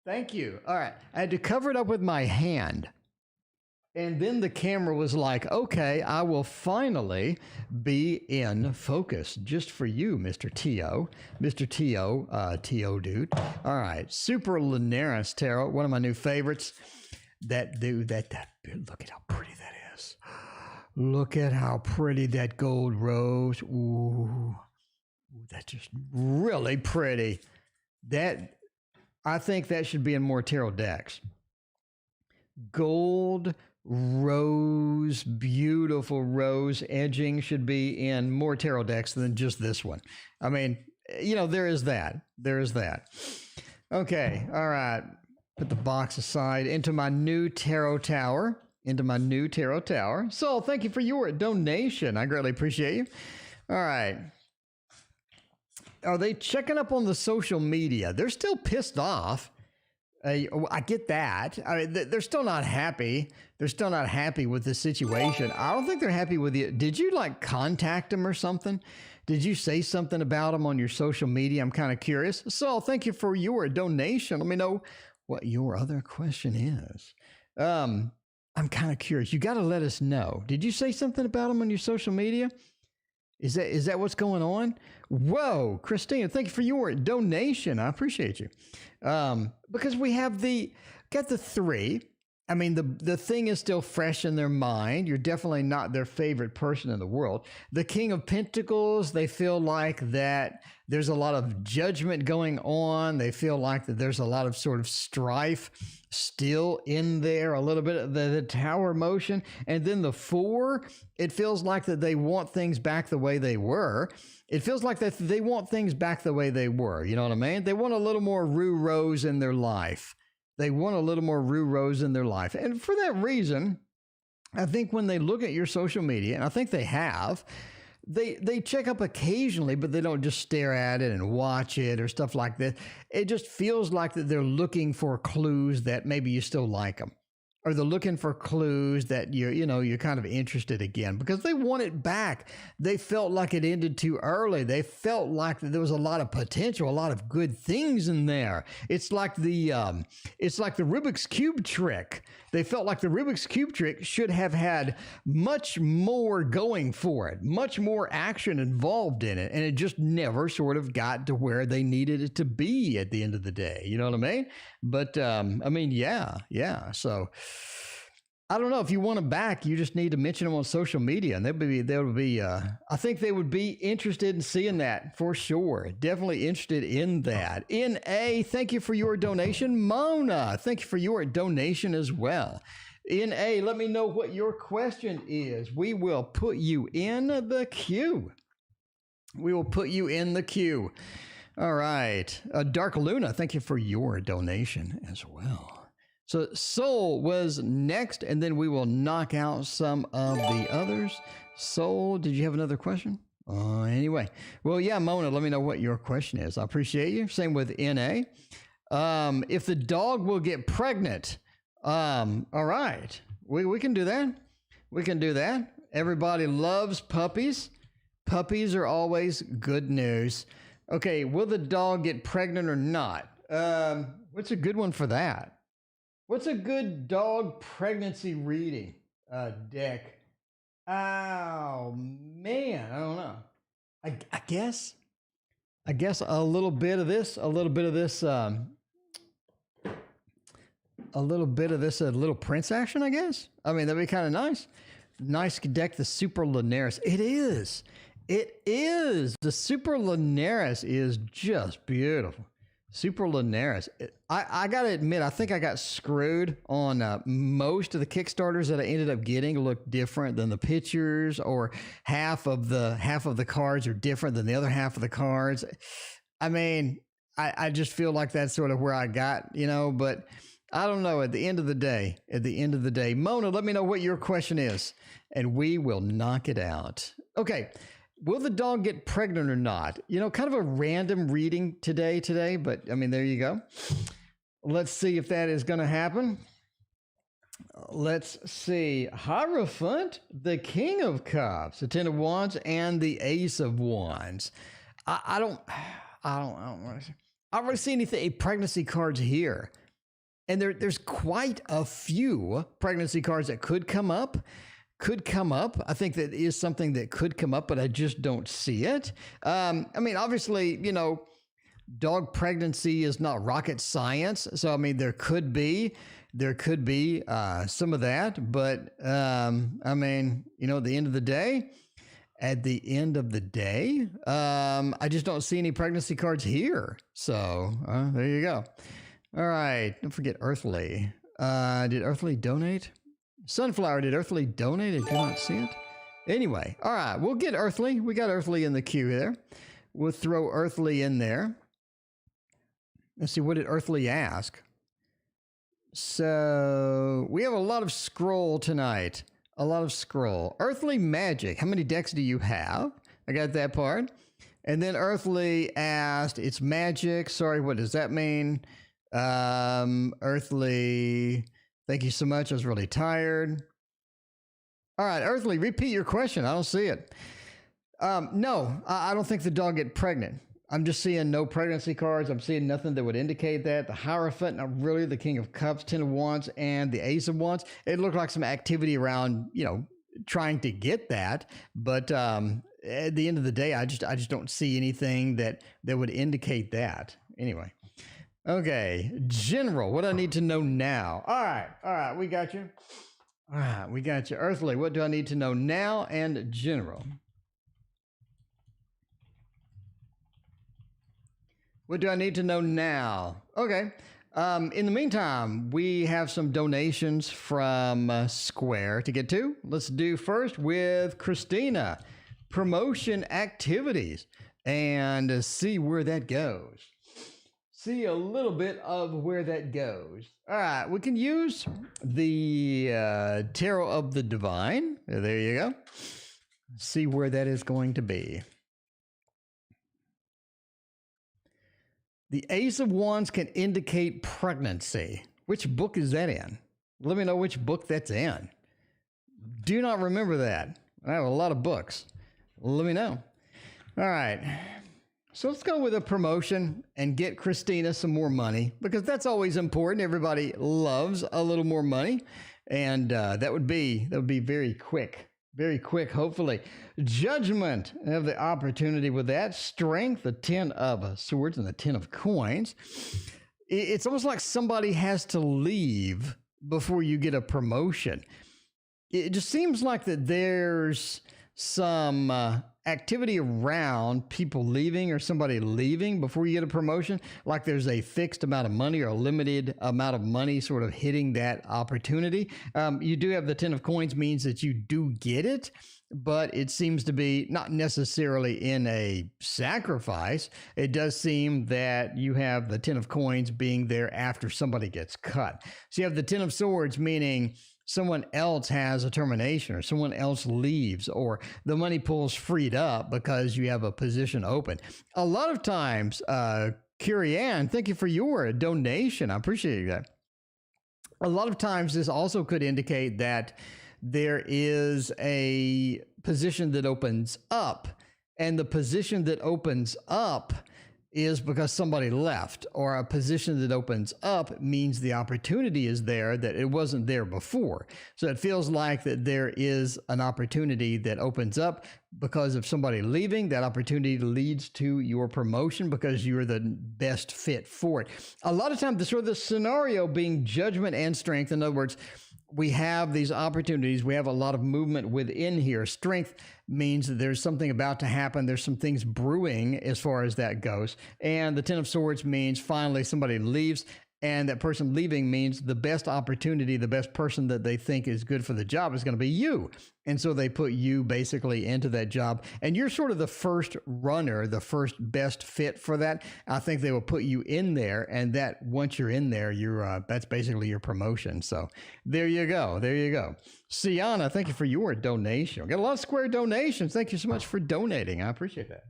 Thank you. All right. I had to cover it up with my hand. And then the camera was like, okay, I will finally be in focus just for you, Mr. T.O. Mr. T.O., T.O. dude. All right. Super Linares Tarot, one of my new favorites. That dude, that look at how pretty that is. Look at how pretty that gold rose. Ooh, that's just really pretty. I think that should be in more tarot decks. Gold rose, beautiful rose edging should be in more tarot decks than just this one. I mean, there is that. Okay, all right. Put the box aside into my new tarot tower. Saul, thank you for your donation. I greatly appreciate you. All right. Are they checking up on the social media? They're still pissed off. I get that. I mean, they're still not happy. They're still not happy with the situation. I don't think they're happy with you. Did you contact them or something? Did you say something about them on your social media? I'm kind of curious. Saul, thank you for your donation. Let me know what your other question is. I'm kind of curious. You got to let us know. Did you say something about them on your social media? Is that what's going on? Whoa, Christina, thank you for your donation. I appreciate you. Because we have got the three. I mean, the thing is still fresh in their mind. You're definitely not their favorite person in the world. The King of Pentacles, they feel like that there's a lot of judgment going on. They feel like that there's a lot of sort of strife still in there, a little bit of the tower motion. And then the Four, it feels like that they want things back the way they were. It feels like that they want things back the way they were. You know what I mean? They want a little more Rue Rose in their life. And for that reason, I think when they look at your social media, and I think they have, they check up occasionally, but they don't just stare at it and watch it or stuff like that. It just feels like that they're looking for clues that maybe you still like them. or they're looking for clues that you're kind of interested again because they want it back. They felt like it ended too early. They felt like there was a lot of potential, a lot of good things in there. It's like the Rubik's Cube trick. They felt like the Rubik's Cube trick should have had much more going for it, much more action involved in it, and it just never sort of got to where they needed it to be at the end of the day. You know what I mean? But yeah. So I don't know, if you want them back, you just need to mention them on social media, and I think they would be interested in seeing that for sure. Definitely interested in that. NA, thank you for your donation. Mona, thank you for your donation as well. NA, let me know what your question is. We will put you in the queue. All right. Dark Luna, thank you for your donation as well. So Soul was next, and then we will knock out some of the others. Soul, did you have another question? Anyway. Well, yeah, Mona, let me know what your question is. I appreciate you. Same with NA. If the dog will get pregnant. All right. We can do that. We can do that. Everybody loves puppies. Puppies are always good news. Okay, will the dog get pregnant or not? What's a good one for that? What's a good dog pregnancy reading deck? Oh man, I don't know. I guess a little bit of this, a little Prince action, I guess. I mean, that'd be kind of nice. Nice deck, the Super Linares. It is. The Super Linares is just beautiful. Super Linares. I got to admit, I think I got screwed on most of the Kickstarters that I ended up getting look different than the pictures, or half of the cards are different than the other half of the cards. I mean, I just feel like that's sort of where I got, but I don't know. At the end of the day, Mona, let me know what your question is, and we will knock it out. Okay. Will the dog get pregnant or not? Kind of a random reading today, but I mean, there you go. Let's see if that is going to happen. Let's see. Hierophant, the King of Cups, the Ten of Wands, and the Ace of Wands. I don't really see any pregnancy cards here. And there's quite a few pregnancy cards that could come up. I think that is something that could come up, but I just don't see it. I mean, obviously, dog pregnancy is not rocket science. So, I mean, there could be some of that, but, I mean, at the end of the day, I just don't see any pregnancy cards here. So, there you go. All right. Don't forget Earthly. Did Earthly donate? Sunflower, did Earthly donate? I do not see it. Anyway, all right, we'll get Earthly. We got Earthly in the queue there. We'll throw Earthly in there. Let's see, what did Earthly ask? So we have a lot of scroll tonight. A lot of scroll. Earthly magic. How many decks do you have? I got that part. And then Earthly asked, it's magic. Sorry, what does that mean? Earthly... Thank you so much. I was really tired. All right, Earthly, repeat your question. I don't see it. No, I don't think the dog get pregnant. I'm just seeing no pregnancy cards. I'm seeing nothing that would indicate that. The Hierophant, not really, the King of Cups, Ten of Wands, and the Ace of Wands. It looked like some activity around, trying to get that. But at the end of the day, I just don't see anything that would indicate that. Anyway. Okay, general, what do I need to know now? All right, we got you. All right, we got you. Earthly, what do I need to know now? And general. What do I need to know now? Okay, in the meantime, we have some donations from Square to get to. Let's do first with Christina, promotion activities, and see where that goes. See a little bit of where that goes. All right, we can use the Tarot of the Divine. There you go. See where that is going to be. The Ace of Wands can indicate pregnancy. Which book is that in? Let me know which book that's in. Do not remember that. I have a lot of books. Let me know. All right. So let's go with a promotion and get Christina some more money, because that's always important. Everybody loves a little more money. And that would be very quick. Very quick, hopefully. Judgment. I have the opportunity with that. Strength, the 10 of swords and the 10 of coins. It's almost like somebody has to leave before you get a promotion. It just seems like that there's some activity around people leaving or somebody leaving before you get a promotion. Like there's a fixed amount of money or a limited amount of money sort of hitting that opportunity. You do have the 10 of coins, means that you do get it, but it seems to be not necessarily in a sacrifice. It does seem that you have the 10 of coins being there after somebody gets cut. So you have the 10 of swords, meaning someone else has a termination or someone else leaves, or the money pool's freed up because you have a position open. A lot of times, Carrie Ann, thank you for your donation. I appreciate that. A lot of times this also could indicate that there is a position that opens up, and the position that opens up is because somebody left, or a position that opens up means the opportunity is there that it wasn't there before. So it feels like that there is an opportunity that opens up because of somebody leaving. That opportunity leads to your promotion because you're the best fit for it. A lot of times, the scenario being judgment and strength. In other words, we have these opportunities. We have a lot of movement within here. Strength means that there's something about to happen. There's some things brewing as far as that goes. And the 10 of swords means finally somebody leaves, and that person leaving means the best opportunity, the best person that they think is good for the job is going to be you. And so they put you basically into that job, and you're sort of the first runner, the first best fit for that. I think they will put you in there, and that once you're in there, you're that's basically your promotion. So there you go. There you go. Sienna, thank you for your donation. We got a lot of square donations. Thank you so much for donating. I appreciate that.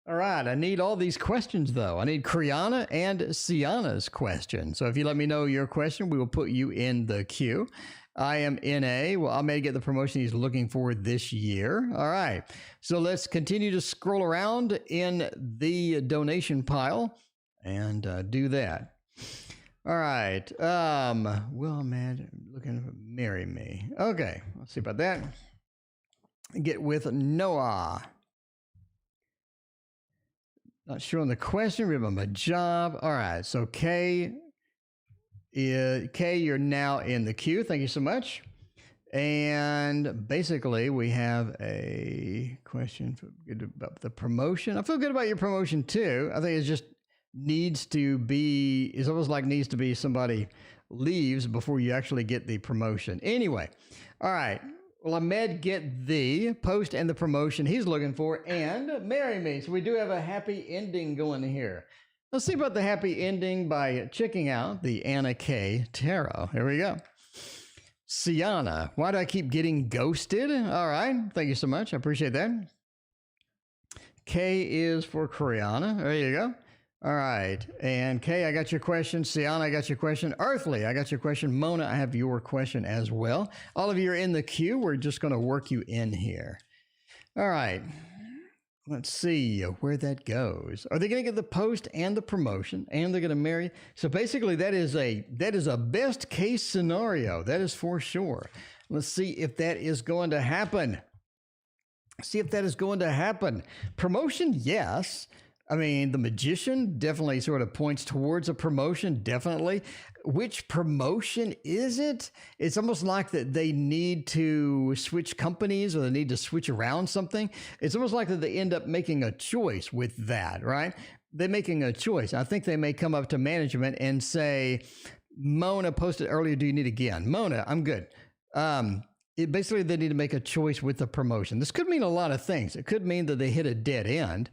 All right, I need all these questions, though. I need Kriana and Sienna's question. So if you let me know your question, we will put you in the queue. I am NA. Well, I may get the promotion he's looking for this year. All right, so let's continue to scroll around in the donation pile and do that. All right. Well, man, looking to marry me. Okay, let's see about that. Get with Noah. Not sure on the question. Remember my job. All right. So Kay, you're now in the queue. Thank you so much. And basically, we have a question about the promotion. I feel good about your promotion too. I think it just needs to be. It's almost like needs to be somebody leaves before you actually get the promotion. Anyway. All right. Well, Ahmed, get the post and the promotion he's looking for, and marry me. So we do have a happy ending going here. Let's see about the happy ending by checking out the Anna K Tarot. Here we go. Sienna, why do I keep getting ghosted? All right. Thank you so much. I appreciate that. K is for Kriana. There you go. All right. And Kay, I got your question. Sienna, I got your question. Earthly, I got your question. Mona, I have your question as well. All of you are in the queue. We're just going to work you in here. All right. Let's see where that goes. Are they going to get the post and the promotion, and they're going to marry? So basically, that is a best case scenario. That is for sure. Let's see if that is going to happen. See if that is going to happen. Promotion, yes. I mean, the Magician definitely sort of points towards a promotion, definitely. Which promotion is it? It's almost like that they need to switch companies, or they need to switch around something. It's almost like that they end up making a choice with that, right? They're making a choice. I think they may come up to management and say, Mona posted earlier, do you need again? Mona, I'm good. Basically, they need to make a choice with the promotion. This could mean a lot of things. It could mean that they hit a dead end.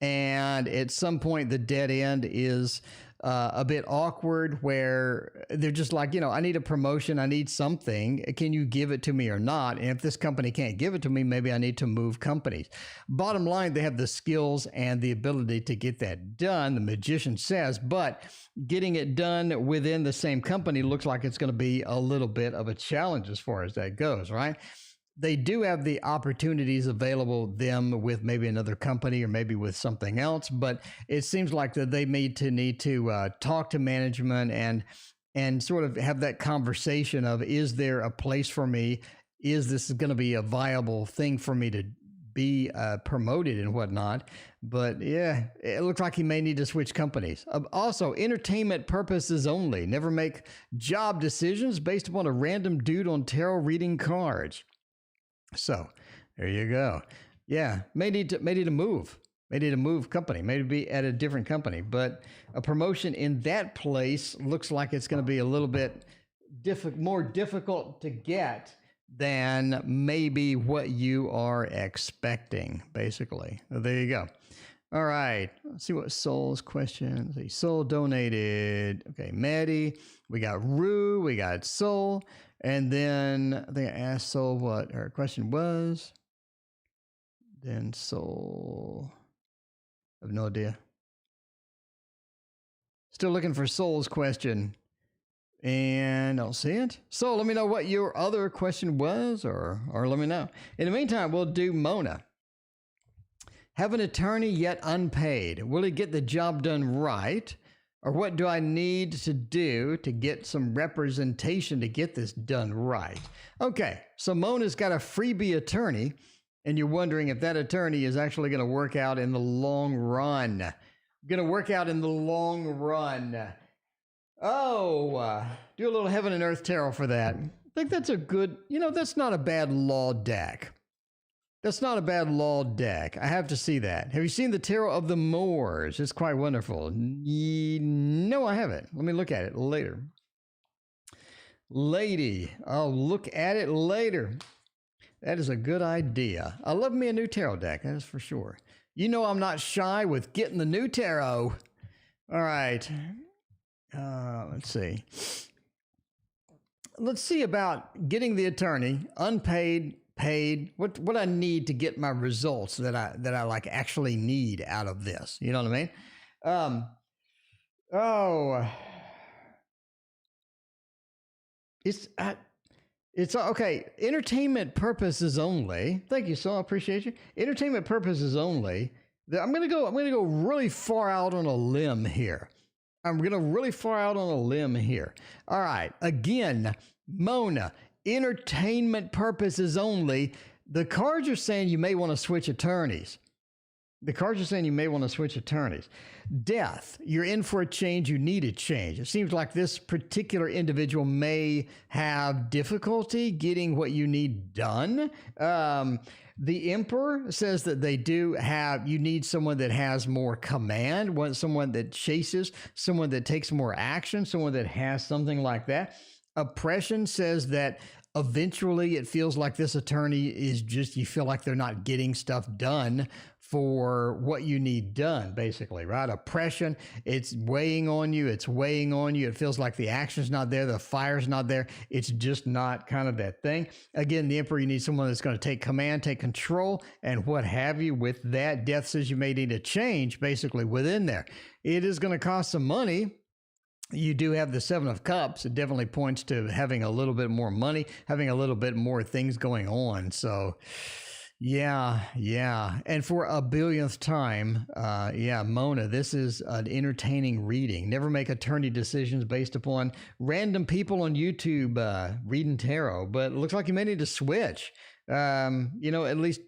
And at some point, the dead end is a bit awkward where they're just like, you know, I need a promotion, I need something. Can you give it to me or not? And if this company can't give it to me, maybe I need to move companies. Bottom line, they have the skills and the ability to get that done, the magician says, but getting it done within the same company looks like it's going to be a little bit of a challenge as far as that goes, right? They do have the opportunities available them with maybe another company or maybe with something else, but it seems like that they need to talk to management and sort of have that conversation of, is there a place for me? Is this going to be a viable thing for me to be promoted and whatnot? But yeah, it looks like he may need to switch companies. Also, entertainment purposes only. Never make job decisions based upon a random dude on tarot reading cards. So there you go. Yeah, may need to move. May need to move company. Maybe be at a different company. But a promotion in that place looks like it's going to be a little bit more difficult to get than maybe what you are expecting, basically. So there you go. All right. Let's see what Soul's question. Let's see. Soul donated. Okay, Maddie. We got Rue. We got Soul. And then I think I asked Soul what her question was. Then Soul, I have no idea. Still looking for Soul's question. And I don't see it. So let me know what your other question was, or let me know. In the meantime, we'll do Mona. Have an attorney yet unpaid. Will he get the job done right? Or what do I need to do to get some representation to get this done right? Okay, so Mona's got a freebie attorney, and you're wondering if that attorney is actually going to work out in the long run. Going to work out in the long run. Oh, do a little Heaven and Earth Tarot for that. I think that's a good, that's not a bad law deck. That's not a bad law deck. I have to see that. Have you seen the Tarot of the Moors? It's quite wonderful. No, I haven't. Let me look at it later. Lady, I'll look at it later. That is a good idea. I love me a new tarot deck, that is for sure. You know I'm not shy with getting the new tarot. All right. Let's see. Let's see about getting the attorney, unpaid, paid, what I need to get my results that I like actually need out of this. You know what I mean? It's okay. Entertainment purposes only. Thank you, so I appreciate you. Entertainment purposes only. I'm gonna go really far out on a limb here. All right. Again, Mona. Entertainment purposes only. The cards are saying you may want to switch attorneys. Death. You're in for a change. You need a change. It seems like this particular individual may have difficulty getting what you need done. The Emperor says that you need someone that has more command, someone that chases, someone that takes more action, someone that has something like that. Oppression says that eventually it feels like this attorney is you feel like they're not getting stuff done for what you need done, basically, right? Oppression, it's weighing on you. It feels like the action's not there. The fire's not there. It's just not kind of that thing. Again, the Emperor, you need someone that's going to take command, take control, and what have you. With that, Death says you may need a change, basically, within there. It is going to cost some money. You do have the Seven of Cups. It definitely points to having a little bit more money, having a little bit more things going on. So, yeah. And for a billionth time, Mona, this is an entertaining reading. Never make attorney decisions based upon random people on YouTube reading tarot, but it looks like you may need to switch. At least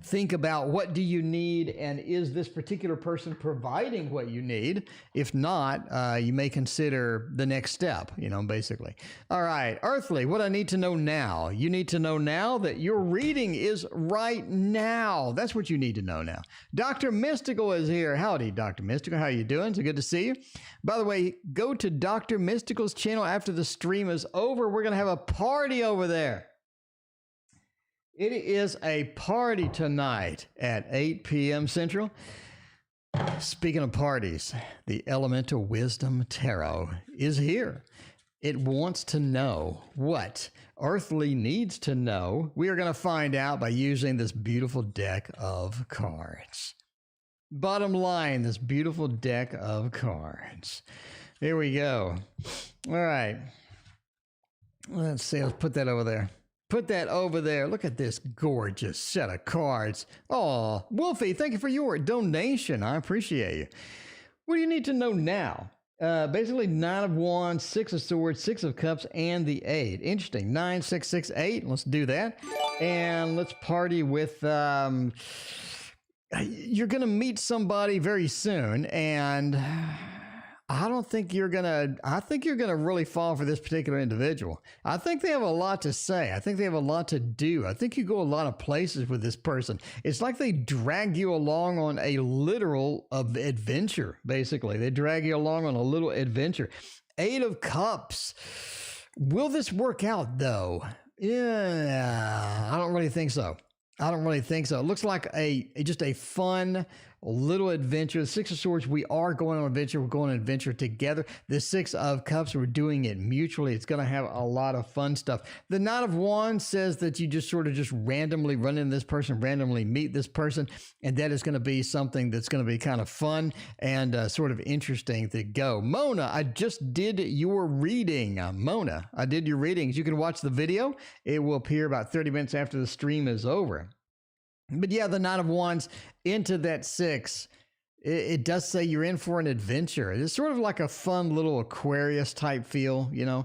think about what do you need, and is this particular person providing what you need? If not, you may consider the next step, basically. All right, Earthly, what I need to know now. You need to know now that your reading is right now. That's what you need to know now. Dr. Mystical is here. Howdy, Dr. Mystical. How you doing? So good to see you. By the way, go to Dr. Mystical's channel after the stream is over. We're going to have a party over there. It is a party tonight at 8 p.m. Central. Speaking of parties, the Elemental Wisdom Tarot is here. It wants to know what Earthly needs to know. We are going to find out by using this beautiful deck of cards. Bottom line, this beautiful deck of cards. Here we go. All right. Let's see. Let's put that over there. Put that over there. Look at this gorgeous set of cards. Oh, Wolfie, thank you for your donation. I appreciate you. What do you need to know now? Basically, 9 of Wands, 6 of Swords, 6 of Cups, and the 8. Interesting. 9, 6, 6, 8. Let's do that. And let's party with... you're going to meet somebody very soon, and... I think you're gonna really fall for this particular individual. I think they have a lot to say. I think they have a lot to do. I think you go a lot of places with this person. It's like they drag you along on a literal adventure, basically. They drag you along on a little adventure. 8 of Cups. Will this work out, though? Yeah, I don't really think so. It looks like just a fun little adventure. The 6 of Swords, we are going on an adventure. We're going on an adventure together. The 6 of Cups, we're doing it mutually. It's going to have a lot of fun stuff. The 9 of Wands says that you just sort of just randomly run into this person, randomly meet this person, and that is going to be something that's going to be kind of fun and sort of interesting to go. Mona, I just did your reading. Mona, I did your readings. You can watch the video. It will appear about 30 minutes after the stream is over. But yeah, the 9 of Wands into that 6, it does say you're in for an adventure. It's sort of like a fun little Aquarius type feel, you know,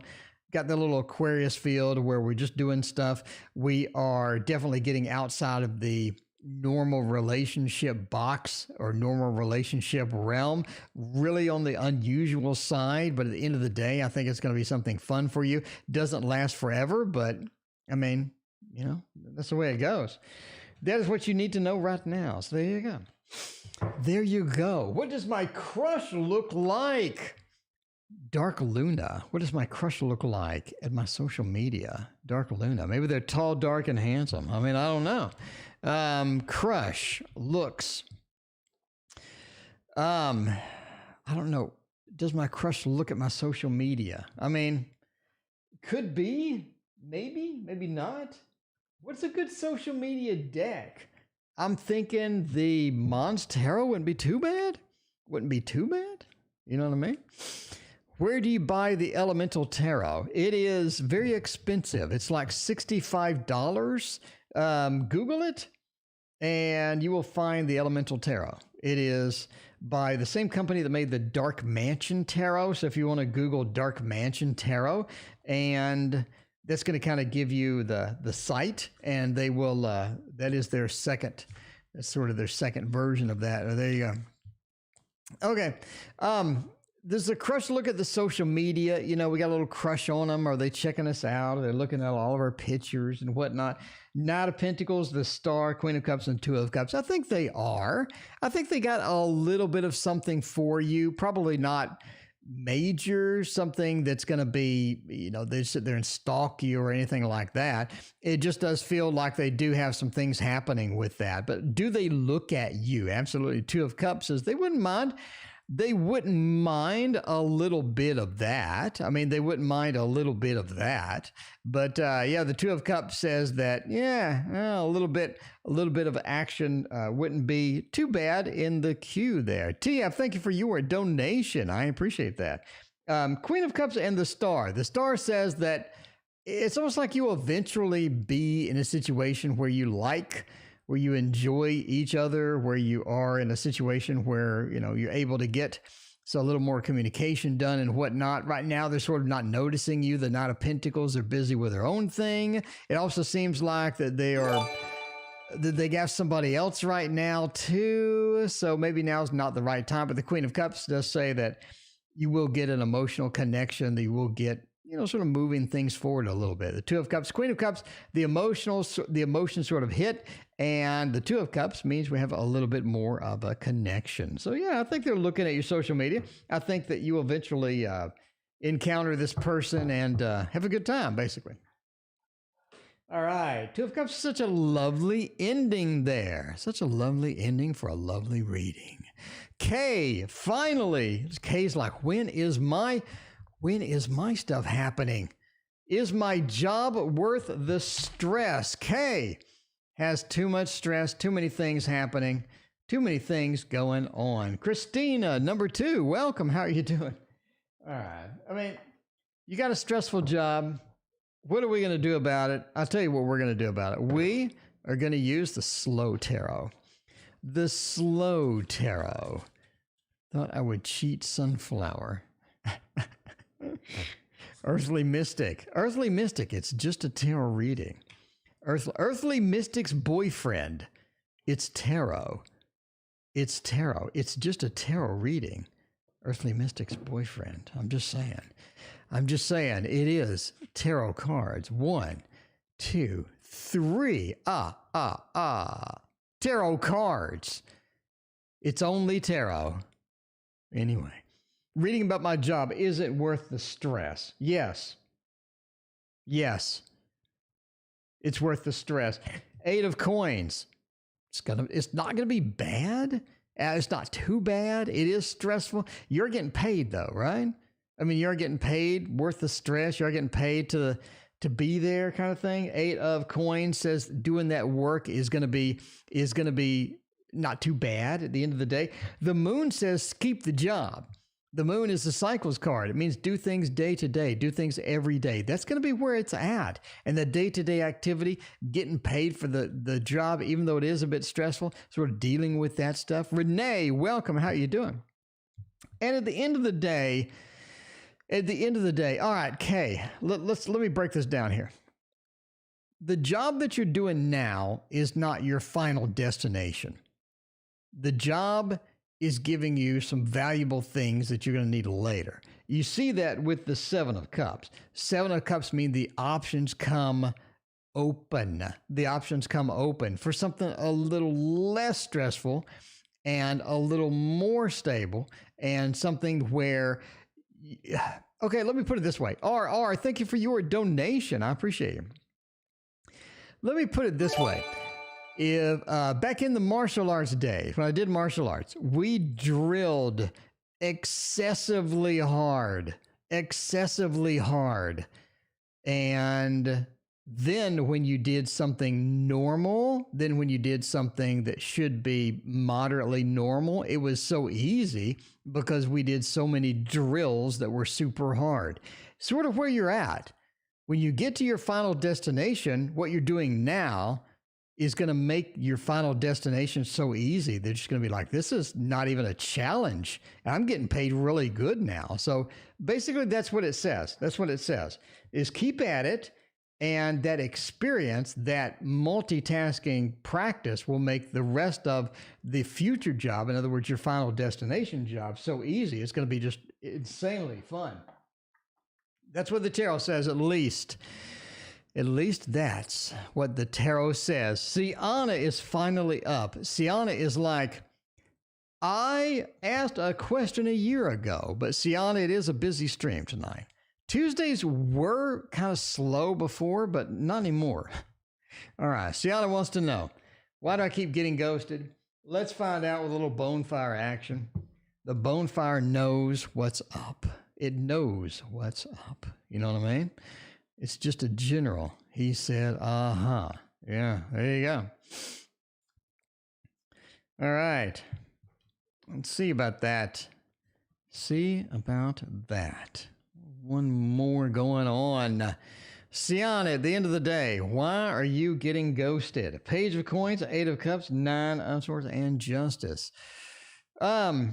got the little Aquarius feel to where we're just doing stuff. We are definitely getting outside of the normal relationship box or normal relationship realm, really on the unusual side. But at the end of the day, I think it's going to be something fun for you. Doesn't last forever, but I mean, you know, that's the way it goes. That is what you need to know right now. So there you go. There you go. What does my crush look like? Dark Luna. What does my crush look like at my social media? Dark Luna. Maybe they're tall, dark, and handsome. I mean, I don't know. Crush looks. I don't know. Does my crush look at my social media? I mean, could be. Maybe not. What's a good social media deck? I'm thinking the Mons Tarot wouldn't be too bad. You know what I mean? Where do you buy the Elemental Tarot? It is very expensive. It's like $65. Google it, and you will find the Elemental Tarot. It is by the same company that made the Dark Mansion Tarot. So if you want to Google Dark Mansion Tarot, and that's going to kind of give you the site, and they will, that is their second, that's sort of their second version of that. Oh, there you go. Okay. Does the crush look at the social media? You know, we got a little crush on them. Are they checking us out? Are they looking at all of our pictures and whatnot? Knight of Pentacles, the Star, Queen of Cups, and 2 of Cups. I think they are. I think they got a little bit of something for you. Probably not major, something that's going to be, you know, they sit there and stalk you or anything like that. It just does feel like they do have some things happening with that. But do they look at you? Absolutely. 2 of Cups says they wouldn't mind. They wouldn't mind a little bit of that. I mean, they wouldn't mind a little bit of that. But yeah, the 2 of Cups says that, yeah, a little bit of action wouldn't be too bad in the queue there. TF, thank you for your donation. I appreciate that. Queen of Cups and the Star. The Star says that it's almost like you will eventually be in a situation where you enjoy each other, where you are in a situation where, you know, you're able to get a little more communication done and whatnot. Right now, they're sort of not noticing you. The Knight of Pentacles, they're busy with their own thing. It also seems like that they got somebody else right now too. So maybe now's not the right time. But the Queen of Cups does say that you will get an emotional connection, that you will get, you know, sort of moving things forward a little bit. The 2 of Cups, Queen of Cups, the emotion sort of hit, and the 2 of Cups means we have a little bit more of a connection. So yeah, I think they're looking at your social media. I think that you eventually encounter this person and have a good time, basically. All right, 2 of Cups, such a lovely ending there. Such a lovely ending for a lovely reading. Kay, finally. Kay's like, when is my stuff happening? Is my job worth the stress? Kay has too much stress, too many things happening, too many things going on. Christina, number 2, welcome. How are you doing? All right. I mean, you got a stressful job. What are we going to do about it? I'll tell you what we're going to do about it. We are going to use the slow tarot. The slow tarot. Thought I would cheat Sunflower. Earthly Mystic. Earthly Mystic, it's just a tarot reading. Earthly Mystic's boyfriend. It's tarot. It's tarot. It's just a tarot reading. Earthly Mystic's boyfriend. I'm just saying. It is tarot cards. 1, 2, 3. Tarot cards. It's only tarot. Anyway. Reading about my job, is it worth the stress? Yes. Yes. It's worth the stress. 8 of coins. It's not gonna be bad. It's not too bad. It is stressful. You're getting paid though, right? I mean, you're getting paid, worth the stress. You're getting paid to be there, kind of thing. 8 of coins says doing that work is gonna be not too bad at the end of the day. The moon says keep the job. The moon is the cycles card. It means do things day to day, do things every day. That's going to be where it's at. And the day-to-day activity, getting paid for the job, even though it is a bit stressful, sort of dealing with that stuff. Renee, welcome. How are you doing? And at the end of the day, all right, Kay, let me break this down here. The job that you're doing now is not your final destination. The job is giving you some valuable things that you're going to need later. You see that with the 7 of Cups. 7 of Cups mean the options come open. The options come open for something a little less stressful and a little more stable and something where, okay, let me put it this way. R, thank you for your donation. I appreciate you. Let me put it this way. If back in the martial arts days, when I did martial arts, we drilled excessively hard. And then when you did something normal, then when you did something that should be moderately normal, it was so easy because we did so many drills that were super hard. Sort of where you're at. When you get to your final destination, what you're doing now is going to make your final destination so easy. They're just going to be like, this is not even a challenge. I'm getting paid really good now. So basically that's what it says. That's what it says is keep at it. And that experience, that multitasking practice will make the rest of the future job, in other words, your final destination job, so easy. It's going to be just insanely fun. That's what the tarot says, at least. At least that's what the tarot says. Sienna is finally up. Sienna is like, I asked a question a year ago, but Sienna, it is a busy stream tonight. Tuesdays were kind of slow before, but not anymore. All right, Sienna wants to know, why do I keep getting ghosted? Let's find out with a little bonefire action. The bonefire knows what's up. It knows what's up. You know what I mean? It's just a general. He said, uh-huh. Yeah, there you go. All right. Let's see about that. See about that. One more going on. Sienna, at the end of the day, why are you getting ghosted? Page of Coins, 8 of Cups, 9 of Swords, and Justice. I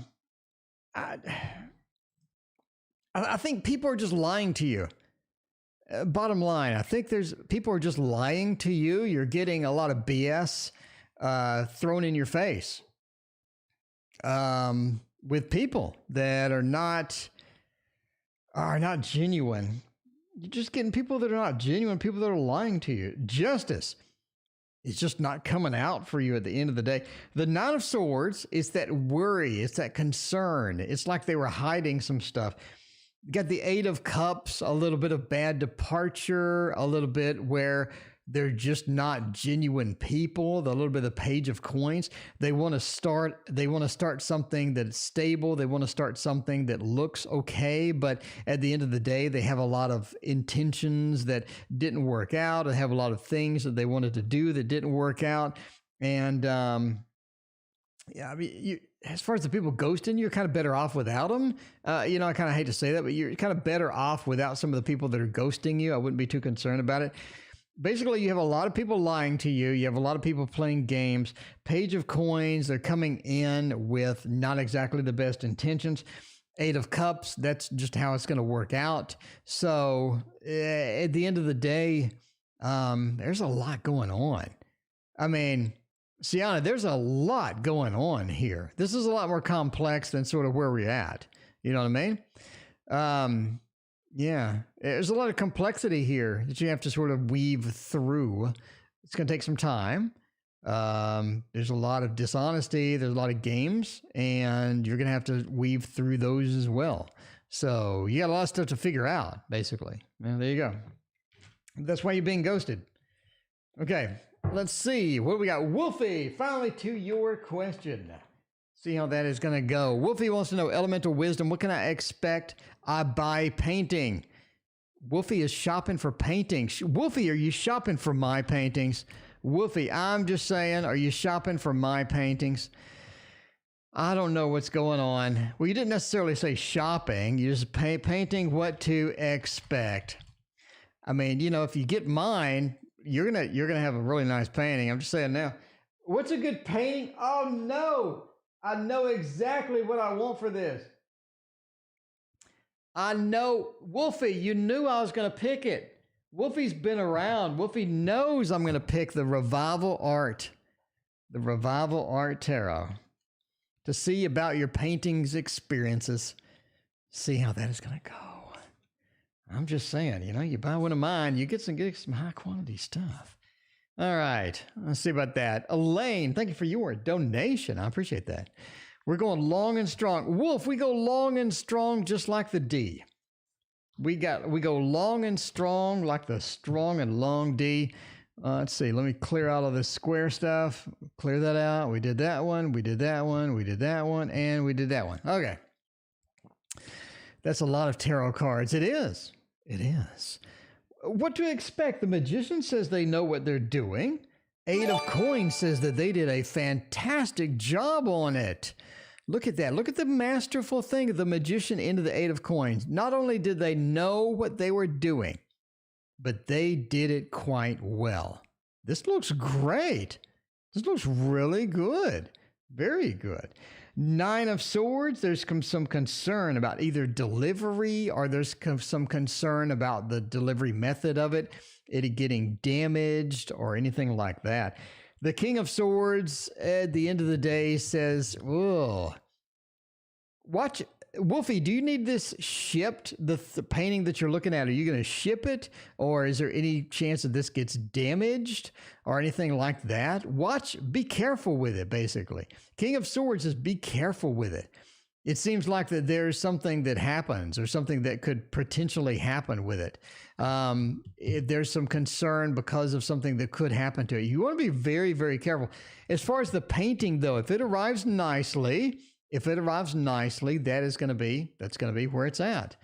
think people are just lying to you. Bottom line, I think people are just lying to you. You're getting a lot of BS thrown in your face with people that are not genuine. You're just getting people that are not genuine, people that are lying to you. Justice is just not coming out for you at the end of the day. The 9 of Swords is that worry. It's that concern. It's like they were hiding some stuff. You got the 8 of Cups, a little bit of bad departure, a little bit where they're just not genuine people. The little bit of the Page of Coins. They want to start something that's stable. They want to start something that looks okay, but at the end of the day, they have a lot of intentions that didn't work out. They have a lot of things that they wanted to do that didn't work out. And yeah, I mean, as far as the people ghosting, you're kind of better off without them. I kind of hate to say that, but you're kind of better off without some of the people that are ghosting you. I wouldn't be too concerned about it. Basically, you have a lot of people lying to you. You have a lot of people playing games. Page of Coins, they're coming in with not exactly the best intentions. 8 of Cups, that's just how it's going to work out. So at the end of the day, there's a lot going on. I mean, Sienna, there's a lot going on here. This is a lot more complex than sort of where we're at. You know what I mean? Yeah, there's a lot of complexity here that you have to sort of weave through. It's going to take some time. There's a lot of dishonesty. There's a lot of games, and you're going to have to weave through those as well. So you got a lot of stuff to figure out, basically. Well, there you go. That's why you're being ghosted. Okay. Let's see what we got. Wolfie, finally to your question. See how that is going to go. Wolfie wants to know elemental wisdom. What can I expect? I buy painting. Wolfie is shopping for paintings. Wolfie, are you shopping for my paintings? Wolfie, I'm just saying, are you shopping for my paintings? I don't know what's going on. Well, you didn't necessarily say shopping. You just painting what to expect. I mean, if you get mine, you're gonna have a really nice painting. I'm just saying now. What's a good painting? Oh no, I know exactly what I want for this. I know, Wolfie, you knew I was gonna pick it. Wolfie's been around. Wolfie knows I'm gonna pick the Revival Art Tarot to see about your paintings experiences. See how that is gonna go. I'm just saying, you buy one of mine, you get some high quality stuff. All right, let's see about that. Elaine, thank you for your donation. I appreciate that. We're going long and strong. Wolf, we go long and strong just like the D. We go long and strong like the strong and long D. Let's see, let me clear out all this square stuff. Clear that out. We did that one, we did that one, we did that one, and we did that one. Okay. That's a lot of tarot cards. It is. It is. What to expect? The Magician says they know what they're doing. 8 of Coins says that they did a fantastic job on it. Look at that. Look at the masterful thing of the Magician into the 8 of Coins. Not only did they know what they were doing, but they did it quite well. This looks great. This looks really good. Very good. 9 of Swords, there's some concern about either delivery or there's some concern about the delivery method of it getting damaged or anything like that. The King of Swords at the end of the day says, "Whoa, watch, Wolfie, do you need this shipped? The painting that you're looking at, are you going to ship it? Or is there any chance that this gets damaged or anything like that? Watch, be careful with it, basically. King of Swords is be careful with it. It seems like that there's something that happens or something that could potentially happen with it. If there's some concern because of something that could happen to it. You want to be very, very careful. As far as the painting, though, if it arrives nicely, that's going to be where it's at.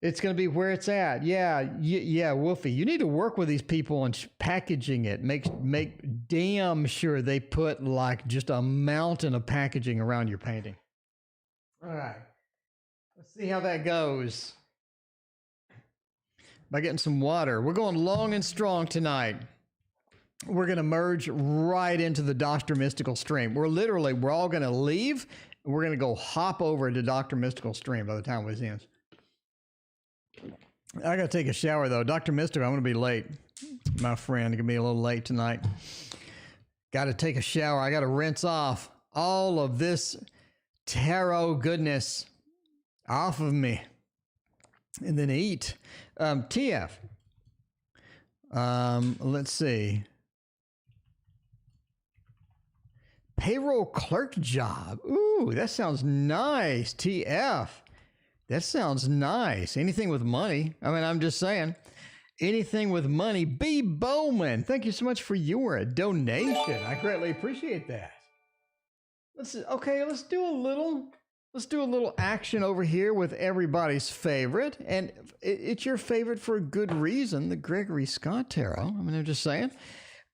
It's going to be where it's at. Yeah, Wolfie, you need to work with these people on packaging it. Make damn sure they put like just a mountain of packaging around your painting. All right, let's see how that goes. By getting some water. We're going long and strong tonight. We're going to merge right into the Dr. Mystical stream. We're all going to leave. We're going to go hop over to Dr. Mystical stream by the time this ends. I got to take a shower, though. Dr. Mystical, I'm going to be late. My friend, going to be a little late tonight. Got to take a shower. I got to rinse off all of this tarot goodness off of me. And then eat. TF. Let's see. Payroll clerk job. Ooh, that sounds nice. TF. That sounds nice. Anything with money. I mean, I'm just saying. Anything with money. B. Bowman, thank you so much for your donation. I greatly appreciate that. Let's do a little action over here with everybody's favorite, and it's your favorite for a good reason, the Gregory Scott Tarot. I mean, I'm just saying.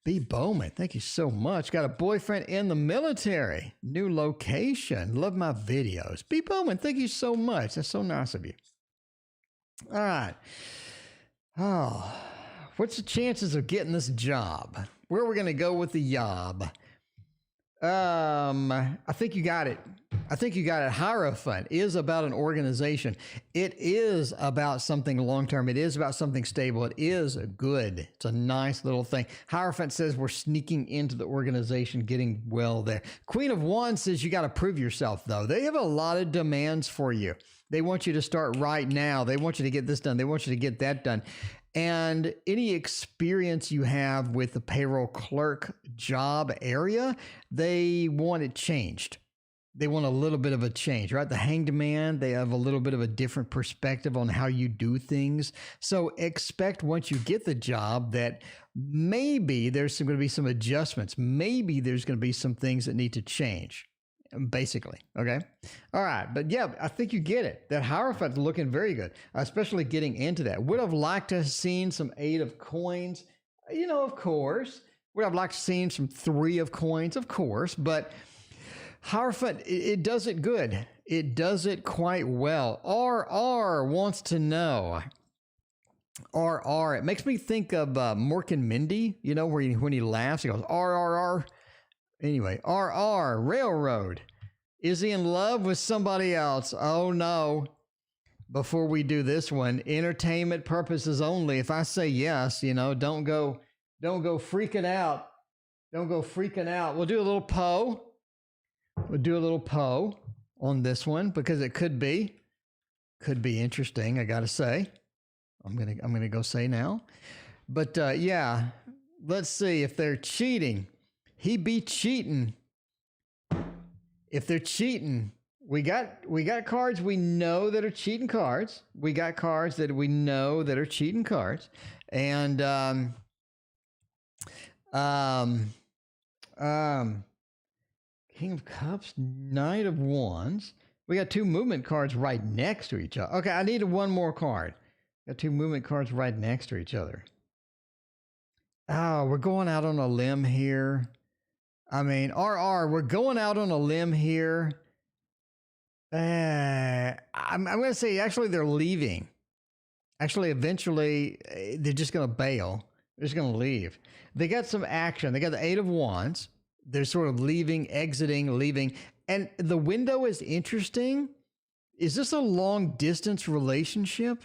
B. Bowman, thank you so much. Got a boyfriend in the military. New location. Love my videos. B. Bowman, thank you so much. That's so nice of you. All right. Oh, what's the chances of getting this job? Where are we going to go with the job? I think you got it. Hierophant is about an organization. It is about something long-term. It is about something stable. It is good. It's a nice little thing. Hierophant says we're sneaking into the organization, getting well there. Queen of Wands says you got to prove yourself, though. They have a lot of demands for you. They want you to start right now. They want you to get this done. They want you to get that done. And any experience you have with the payroll clerk job area, they want it changed. They want a little bit of a change, right? The Hanged Man, they have a little bit of a different perspective on how you do things. So expect once you get the job that maybe there's going to be some adjustments. Maybe there's going to be some things that need to change, basically. Okay. All right. But yeah, I think you get it. That Hierophant's looking very good, especially getting into that. Would have liked to have seen some 8 of coins, of course. Would have liked to have seen some 3 of coins, of course. But Hierophant, it does it good. It does it quite well. RR wants to know. RR. It makes me think of Mork and Mindy, where when he laughs, he goes, RRR. Anyway, RR, Railroad. Is he in love with somebody else? Oh, no. Before we do this one, entertainment purposes only. If I say yes, don't go freaking out. Don't go freaking out. We'll do a little Poe. We'll do a little Poe on this one because it could be interesting. I got to say, I'm gonna go say now, but yeah, let's see if they're cheating. He be cheating. If they're cheating, we got cards we know that are cheating cards. We got cards that we know that are cheating cards, and King of Cups, Knight of Wands. We got 2 movement cards right next to each other. Okay, I needed one more card. Got 2 movement cards right next to each other. Oh, we're going out on a limb here. I mean, we're going out on a limb here. I'm going to say actually they're leaving. Actually, eventually, they're just going to bail. They're just going to leave. They got some action. They got the 8 of Wands. They're sort of leaving, exiting, leaving. And the window is interesting. Is this a long distance relationship?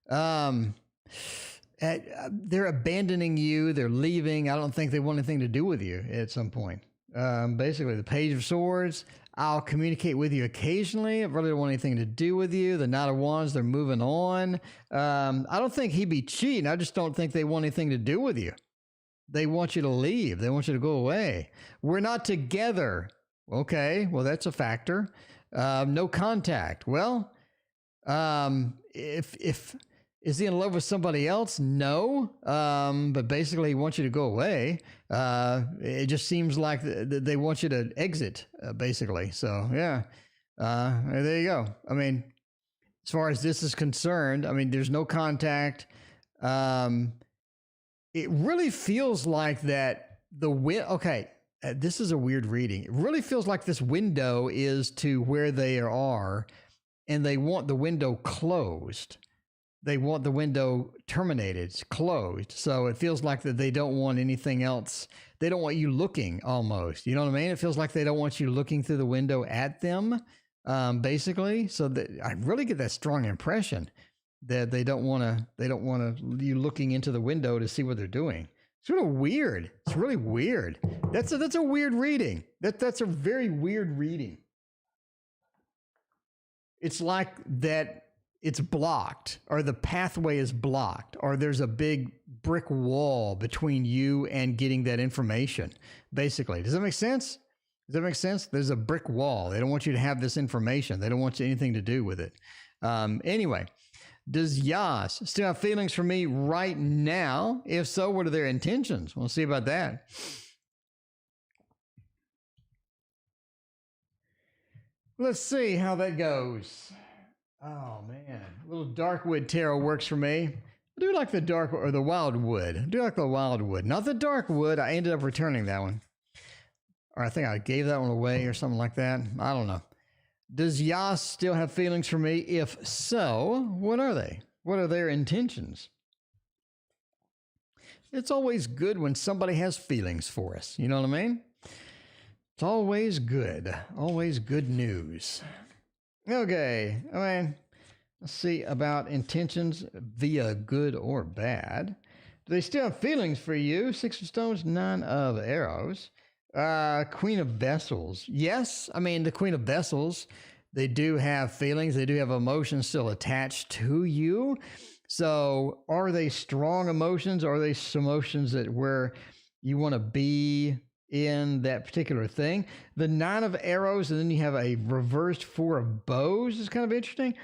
They're abandoning you. They're leaving. I don't think they want anything to do with you at some point. Basically, the Page of Swords. I'll communicate with you occasionally. I really don't want anything to do with you. The Knight of Wands, they're moving on. I don't think he'd be cheating. I just don't think they want anything to do with you. They want you to leave. They want you to go away. We're not together. Okay, well, that's a factor. No contact. Well, if is he in love with somebody else? No. But basically, he wants you to go away. It just seems like they want you to exit, basically. So, yeah. There you go. I mean, as far as this is concerned, I mean, there's no contact. It really feels like that this is a weird reading. It really feels like this window is to where they are, and they want the window closed. They want the window terminated, it's closed. So it feels like that they don't want anything else. They don't want you looking almost. You know what I mean? It feels like they don't want you looking through the window at them, basically. So that I really get that strong impression that they don't want you looking into the window to see what they're doing. It's sort of weird. It's really weird. That's a weird reading. That's a very weird reading. It's like that. It's blocked, or the pathway is blocked, or there's a big brick wall between you and getting that information, basically. Does that make sense? There's a brick wall. They don't want you to have this information. They don't want anything to do with it. Anyway, does Yas still have feelings for me right now? If so, what are their intentions? We'll see about that. Let's see how that goes. Oh man, a little Darkwood Tarot works for me. I do like the dark or the Wildwood. I do like the Wildwood, not the Darkwood. I ended up returning that one, or I think I gave that one away or something like that. I don't know. Does Yas still have feelings for me? If so, what are they? What are their intentions? It's always good when somebody has feelings for us. You know what I mean? It's always good news. Okay, I mean, let's see about intentions via good or bad. Do they still have feelings for you? 6 of Stones, 9 of Arrows. Queen of Vessels. Yes, I mean, the Queen of Vessels, they do have feelings. They do have emotions still attached to you. So are they strong emotions? Or are they emotions that where you want to be in that particular thing? The 9 of Arrows, and then you have a reversed 4 of Bows is kind of interesting.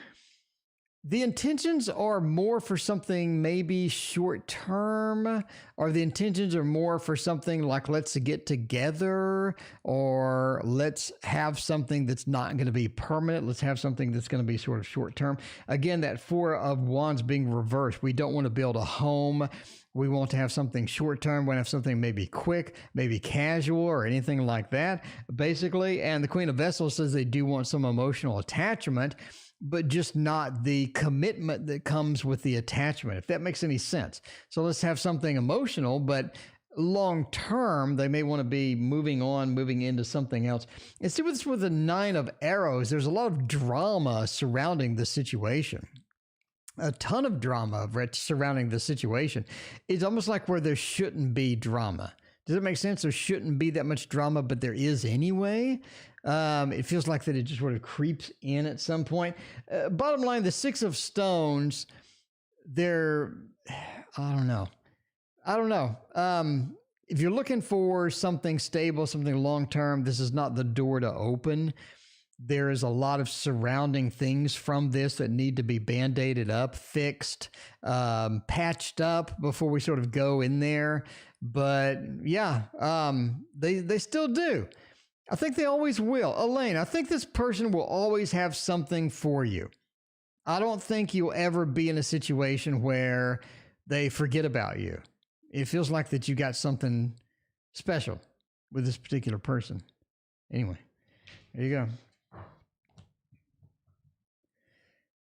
The intentions are more for something maybe short term, or the intentions are more for something like let's get together, or let's have something that's not going to be permanent. Let's have something that's going to be sort of short term. Again, that 4 of Wands being reversed. We don't want to build a home. We want to have something short term. We want to have something maybe quick, maybe casual, or anything like that, basically. And the Queen of Vessels says they do want some emotional attachment, but just not the commitment that comes with the attachment, if that makes any sense. So let's have something emotional, but long term, they may want to be moving on, moving into something else. And see, with the 9 of Arrows, there's a lot of drama surrounding the situation. A ton of drama surrounding the situation. It's almost like where there shouldn't be drama. Does it make sense? There shouldn't be that much drama, but there is anyway. It feels like that it just sort of creeps in at some point. Bottom line, the 6 of Stones, they're, I don't know. If you're looking for something stable, something long-term, this is not the door to open. There is a lot of surrounding things from this that need to be band-aided up, fixed, patched up before we sort of go in there. But yeah, they still do. I think they always will. Elaine, I think this person will always have something for you. I don't think you'll ever be in a situation where they forget about you. It feels like that you got something special with this particular person. Anyway, there you go.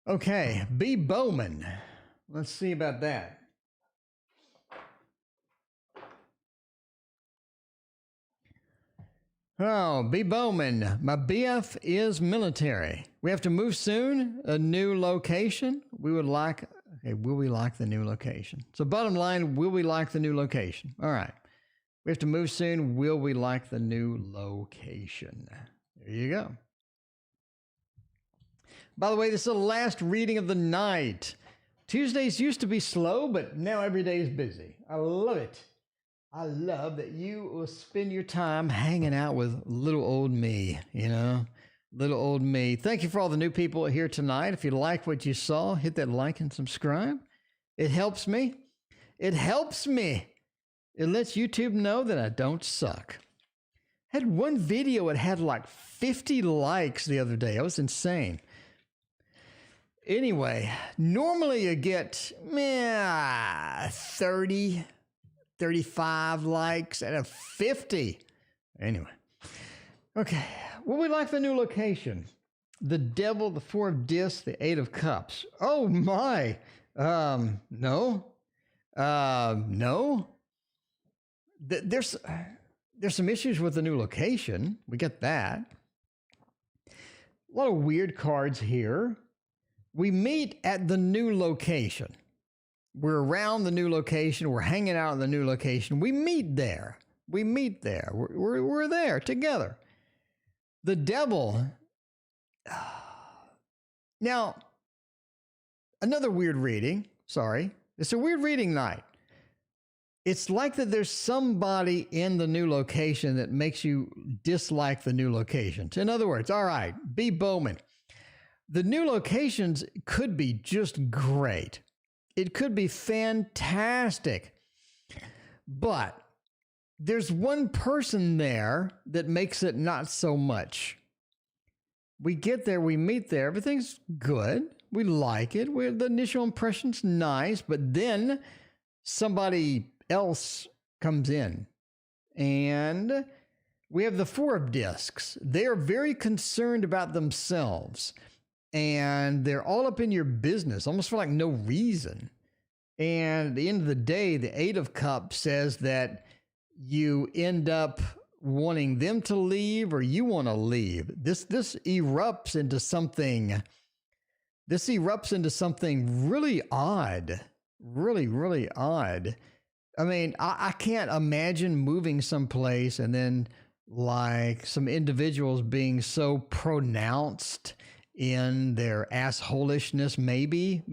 Okay, B. Bowman. Let's see about that. Oh, B. Bowman, my BF is military. We have to move soon, a new location. We would like, okay, will we like the new location? So bottom line, will we like the new location? All right. We have to move soon. Will we like the new location? There you go. By the way, this is the last reading of the night. Tuesdays used to be slow, but now every day is busy. I love it. I love that you will spend your time hanging out with little old me, you know, little old me. Thank you for all the new people here tonight. If you like what you saw, hit that like and subscribe. It helps me. It helps me. It lets YouTube know that I don't suck. I had one video, it had like 50 likes the other day. That was insane. Anyway, normally you get 30, 35 likes out of 50. Anyway. Okay. Will we like the new location? The Devil, the 4 of Discs, the 8 of Cups. Oh my. No. No. There's some issues with the new location. We get that. A lot of weird cards here. We meet at the new location. We're around the new location. We're hanging out in the new location. We meet there. We're there together. The Devil. Now, another weird reading. Sorry. It's a weird reading night. It's like that there's somebody in the new location that makes you dislike the new location. In other words, all right, B. Bowman. The new locations could be just great. It could be fantastic. But there's one person there that makes it not so much. We get there, we meet there, everything's good. We like it. The initial impression's nice, but then somebody else comes in. And we have the Four of Discs. They are very concerned about themselves. And they're all up in your business, almost for like no reason. And at the end of the day, the Eight of Cups says that you end up wanting them to leave or you want to leave. This erupts into something. This erupts into something really odd. Really, really odd. I mean, I can't imagine moving someplace and then like some individuals being so pronounced in their assholishness, maybe,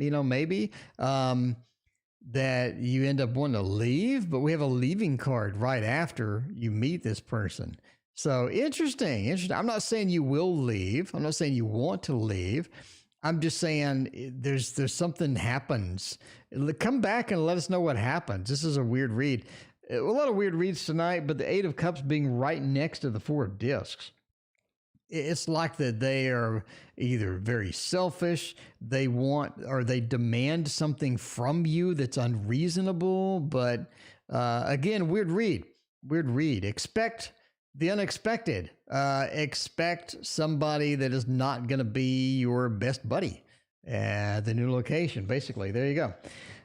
that you end up wanting to leave, but we have a leaving card right after you meet this person. So interesting. I'm not saying you will leave. I'm not saying you want to leave. I'm just saying there's something happens. Come back and let us know what happens. This is a weird read. A lot of weird reads tonight, but the Eight of Cups being right next to the Four of Discs. It's like that they are either very selfish, they want or they demand something from you that's unreasonable. But again, weird read. Expect the unexpected. Expect somebody that is not going to be your best buddy at the new location, basically. There you go.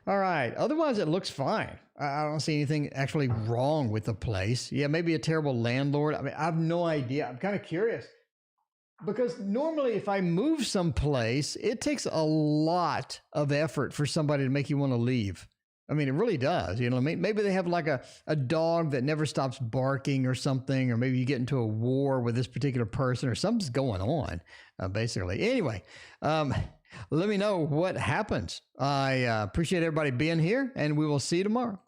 All right. Otherwise, it looks fine. I don't see anything actually wrong with the place. Yeah, maybe a terrible landlord. I mean, I have no idea. I'm kind of curious. Because normally if I move someplace, it takes a lot of effort for somebody to make you want to leave. I mean, it really does. You know what I mean? Maybe they have like a dog that never stops barking or something, or maybe you get into a war with this particular person or something's going on, basically. Anyway, let me know what happens. I appreciate everybody being here, and we will see you tomorrow.